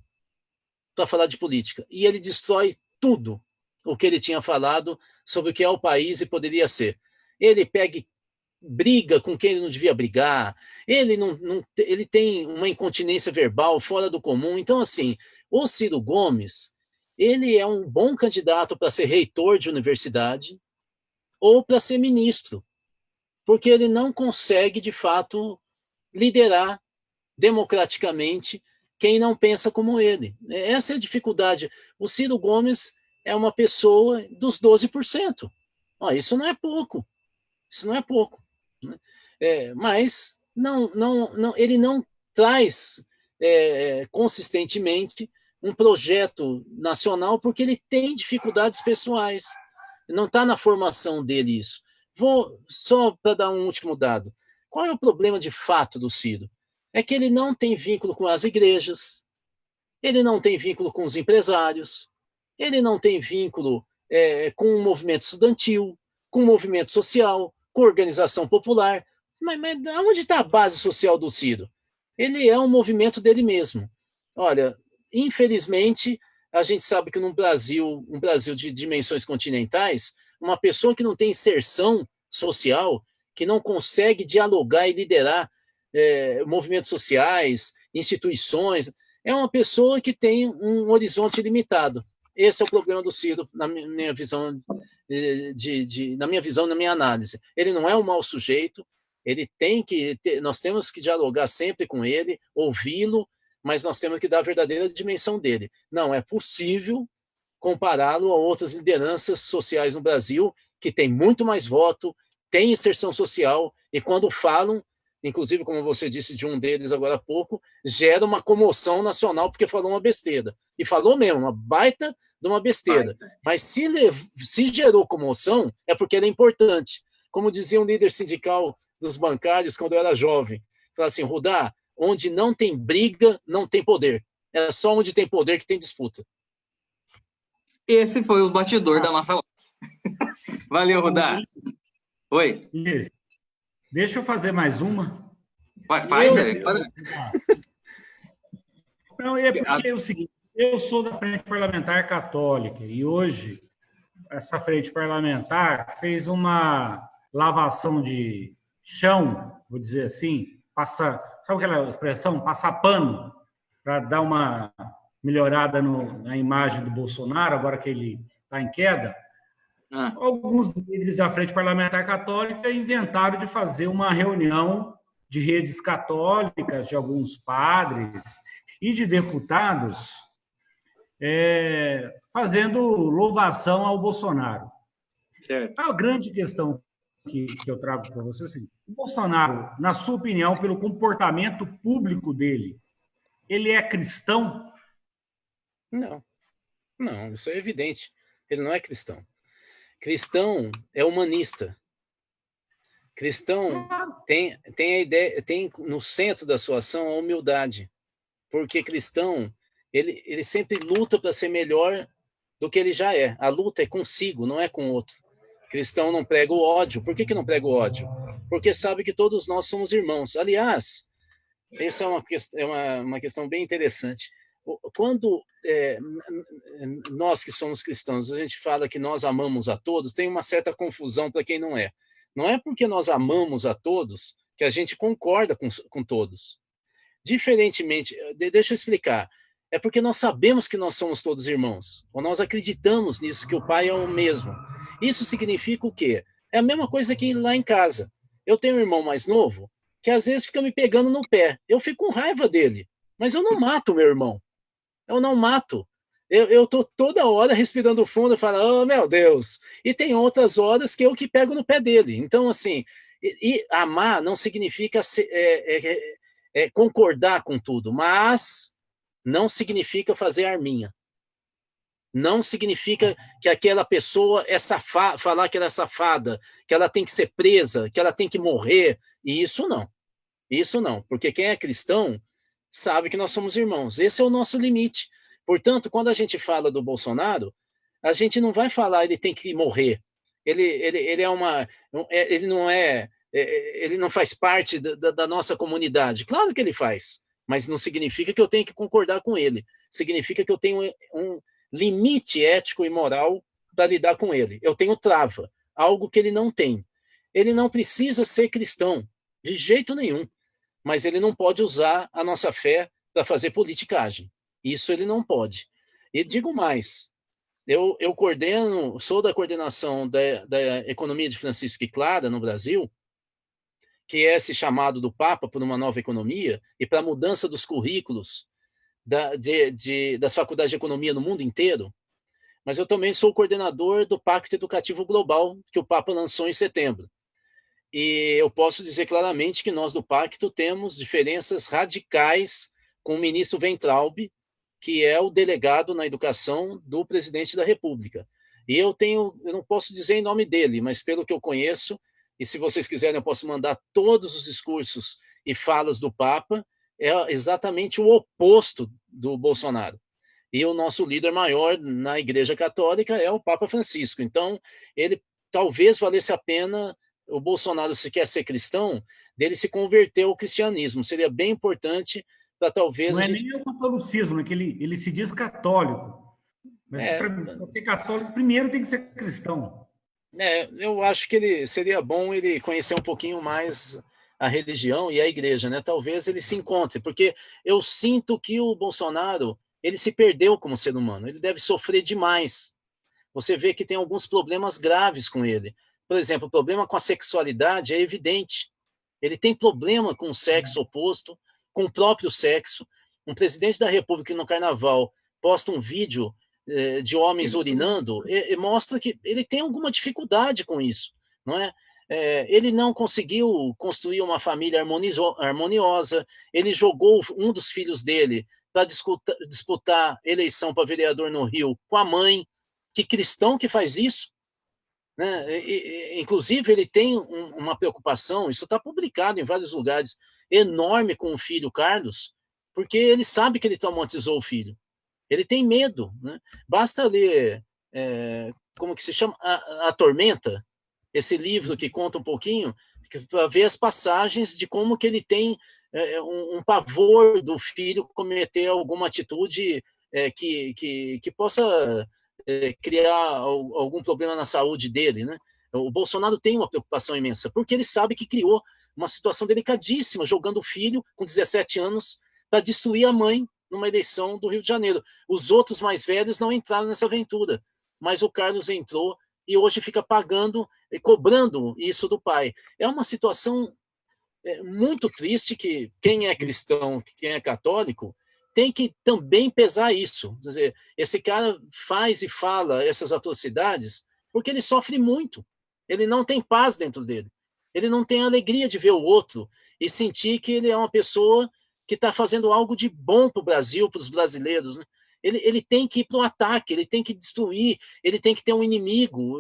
[SPEAKER 2] para falar de política. E ele destrói tudo o que ele tinha falado sobre o que é o país e poderia ser. Ele pega e briga com quem ele não devia brigar. Ele tem uma incontinência verbal fora do comum. Então, assim, o Ciro Gomes, ele é um bom candidato para ser reitor de universidade, ou para ser ministro, porque ele não consegue, de fato, liderar democraticamente quem não pensa como ele. Essa é a dificuldade. O Ciro Gomes é uma pessoa dos 12%. Isso não é pouco. Isso não é pouco. Mas ele não traz consistentemente um projeto nacional porque ele tem dificuldades pessoais. Não está na formação dele isso. Vou só para dar um último dado. Qual é o problema de fato do Ciro? É que ele não tem vínculo com as igrejas, ele não tem vínculo com os empresários, ele não tem vínculo com o movimento estudantil, com o movimento social, com a organização popular. Mas onde está a base social do Ciro? Ele é um movimento dele mesmo. Olha, infelizmente, a gente sabe que um Brasil de dimensões continentais, uma pessoa que não tem inserção social, que não consegue dialogar e liderar movimentos sociais, instituições, é uma pessoa que tem um horizonte limitado. Esse é o problema do Ciro, na minha visão, na minha análise. Ele não é um mau sujeito, nós temos que dialogar sempre com ele, ouvi-lo, mas nós temos que dar a verdadeira dimensão dele. Não é possível compará-lo a outras lideranças sociais no Brasil, que têm muito mais voto, têm inserção social, e quando falam, inclusive, como você disse de um deles agora há pouco, gera uma comoção nacional porque falou uma besteira. E falou mesmo, uma baita de uma besteira. Mas se gerou comoção, é porque ela é importante. Como dizia um líder sindical dos bancários quando eu era jovem, falava assim, Rudá, onde não tem briga, não tem poder. É só onde tem poder que tem disputa.
[SPEAKER 1] Esse foi o bastidor da nossa live. Valeu, Rudá. Oi.
[SPEAKER 3] Isso. Deixa eu fazer mais uma.
[SPEAKER 1] Faz,
[SPEAKER 3] Não, é porque é o seguinte, eu sou da Frente Parlamentar Católica e hoje essa Frente Parlamentar fez uma lavação de chão, vou dizer assim, sabe aquela expressão, passar pano, para dar uma melhorada na imagem do Bolsonaro, agora que ele está em queda. Alguns líderes da Frente Parlamentar Católica inventaram de fazer uma reunião de redes católicas, de alguns padres e de deputados, fazendo louvação ao Bolsonaro.
[SPEAKER 1] Certo.
[SPEAKER 3] A grande questão que eu trago para você é assim, o Bolsonaro, na sua opinião, pelo comportamento público dele, ele é cristão?
[SPEAKER 2] Não, não, isso é evidente. Ele não é cristão. Cristão é humanista. Cristão tem a ideia, tem no centro da sua ação a humildade, porque cristão ele sempre luta para ser melhor do que ele já é. A luta é consigo, não é com o outro. Cristão não prega o ódio. Por que não prega o ódio? Porque sabe que todos nós somos irmãos. Aliás, essa é uma questão bem interessante. Quando nós que somos cristãos, a gente fala que nós amamos a todos, tem uma certa confusão para quem não é. Não é porque nós amamos a todos que a gente concorda com todos. Diferentemente, deixa eu explicar, é porque nós sabemos que nós somos todos irmãos, ou nós acreditamos nisso, que o Pai é o mesmo. Isso significa o quê? É a mesma coisa que lá em casa. Eu tenho um irmão mais novo, que às vezes fica me pegando no pé. Eu fico com raiva dele, mas eu não mato meu irmão. Eu não mato. Eu estou toda hora respirando fundo e falando, oh, meu Deus. E tem outras horas que eu que pego no pé dele. Então, assim, e amar não significa concordar com tudo, mas não significa fazer arminha. Não significa que aquela pessoa é safada, falar que ela é safada, que ela tem que ser presa, que ela tem que morrer. E isso não. Isso não. Porque quem é cristão sabe que nós somos irmãos. Esse é o nosso limite. Portanto, quando a gente fala do Bolsonaro, a gente não vai falar ele tem que morrer. Ele não faz parte da nossa comunidade. Claro que ele faz, mas não significa que eu tenho que concordar com ele. Significa que eu tenho um limite ético e moral para lidar com ele. Eu tenho trava, algo que ele não tem. Ele não precisa ser cristão, de jeito nenhum, mas ele não pode usar a nossa fé para fazer politicagem. Isso ele não pode. E digo mais, eu sou da coordenação da economia de Francisco e Clara no Brasil, que é esse chamado do Papa por uma nova economia e para a mudança dos currículos das faculdades de economia no mundo inteiro, mas eu também sou o coordenador do Pacto Educativo Global, que o Papa lançou em setembro. E eu posso dizer claramente que nós do Pacto temos diferenças radicais com o ministro Weintraub, que é o delegado na educação do presidente da República. E eu não posso dizer em nome dele, mas pelo que eu conheço, e se vocês quiserem eu posso mandar todos os discursos e falas do Papa, é exatamente o oposto do Bolsonaro. E o nosso líder maior na Igreja Católica é o Papa Francisco. Então, ele talvez valesse a pena, o Bolsonaro, se quer ser cristão, dele se converter ao cristianismo. Seria bem importante para talvez...
[SPEAKER 3] Não é nem o catolicismo, né? Que ele se diz católico. Mas para ser católico, primeiro tem que ser cristão.
[SPEAKER 2] Eu acho que seria bom ele conhecer um pouquinho mais a religião e a igreja, né? Talvez ele se encontre, porque eu sinto que o Bolsonaro, ele se perdeu como ser humano, ele deve sofrer demais. Você vê que tem alguns problemas graves com ele. Por exemplo, o problema com a sexualidade é evidente. Ele tem problema com o sexo oposto, com o próprio sexo. Um presidente da República no Carnaval posta um vídeo de homens urinando, mostra que ele tem alguma dificuldade com isso, não é? Ele não conseguiu construir uma família harmoniosa, ele jogou um dos filhos dele para disputar eleição para vereador no Rio com a mãe. Que cristão que faz isso? Né? Inclusive, ele tem uma preocupação, isso está publicado em vários lugares, enorme com o filho Carlos, porque ele sabe que ele traumatizou o filho. Ele tem medo, né? Basta ler, como que se chama? A Tormenta, esse livro que conta um pouquinho, para ver as passagens de como que ele tem um pavor do filho cometer alguma atitude que possa criar algum problema na saúde dele, né? O Bolsonaro tem uma preocupação imensa, porque ele sabe que criou uma situação delicadíssima, jogando o filho com 17 anos para destruir a mãe numa eleição do Rio de Janeiro. Os outros mais velhos não entraram nessa aventura, mas o Carlos entrou e hoje fica pagando e cobrando isso do pai. É uma situação muito triste que quem é cristão, quem é católico, tem que também pesar isso. Quer dizer, esse cara faz e fala essas atrocidades porque ele sofre muito. Ele não tem paz dentro dele. Ele não tem alegria de ver o outro e sentir que ele é uma pessoa que está fazendo algo de bom para o Brasil, para os brasileiros. Né? Ele tem que ir para o ataque, ele tem que destruir, ele tem que ter um inimigo,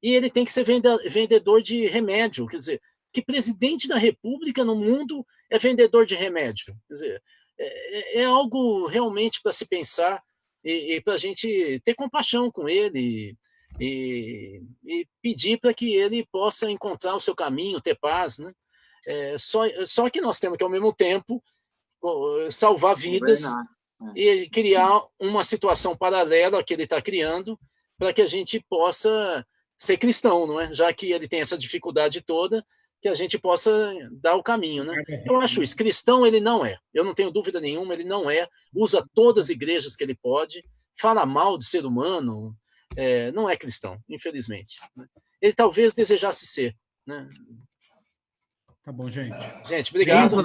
[SPEAKER 2] e ele tem que ser vendedor de remédio. Quer dizer, que presidente da República no mundo é vendedor de remédio? Quer dizer, é algo realmente para se pensar e para a gente ter compaixão com ele e pedir para que ele possa encontrar o seu caminho, ter paz, né? Só que nós temos que, ao mesmo tempo, salvar vidas e criar uma situação paralela que ele está criando para que a gente possa ser cristão, não é? Já que ele tem essa dificuldade toda, que a gente possa dar o caminho, né? Eu acho isso. Cristão ele não é. Eu não tenho dúvida nenhuma, ele não é. Usa todas as igrejas que ele pode, fala mal do ser humano, não é cristão, infelizmente. Ele talvez desejasse ser, né?
[SPEAKER 3] Tá bom, gente.
[SPEAKER 2] Gente, obrigado.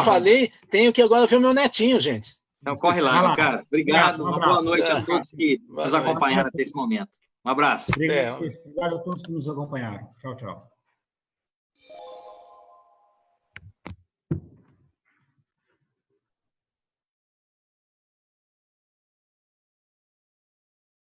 [SPEAKER 2] Falei. Tenho que agora ver o meu netinho, gente.
[SPEAKER 1] Então, corre lá, cara. Obrigado. Uma boa noite a todos que nos acompanharam até esse momento. Um abraço.
[SPEAKER 3] Obrigado a todos que nos acompanharam. Tchau, tchau.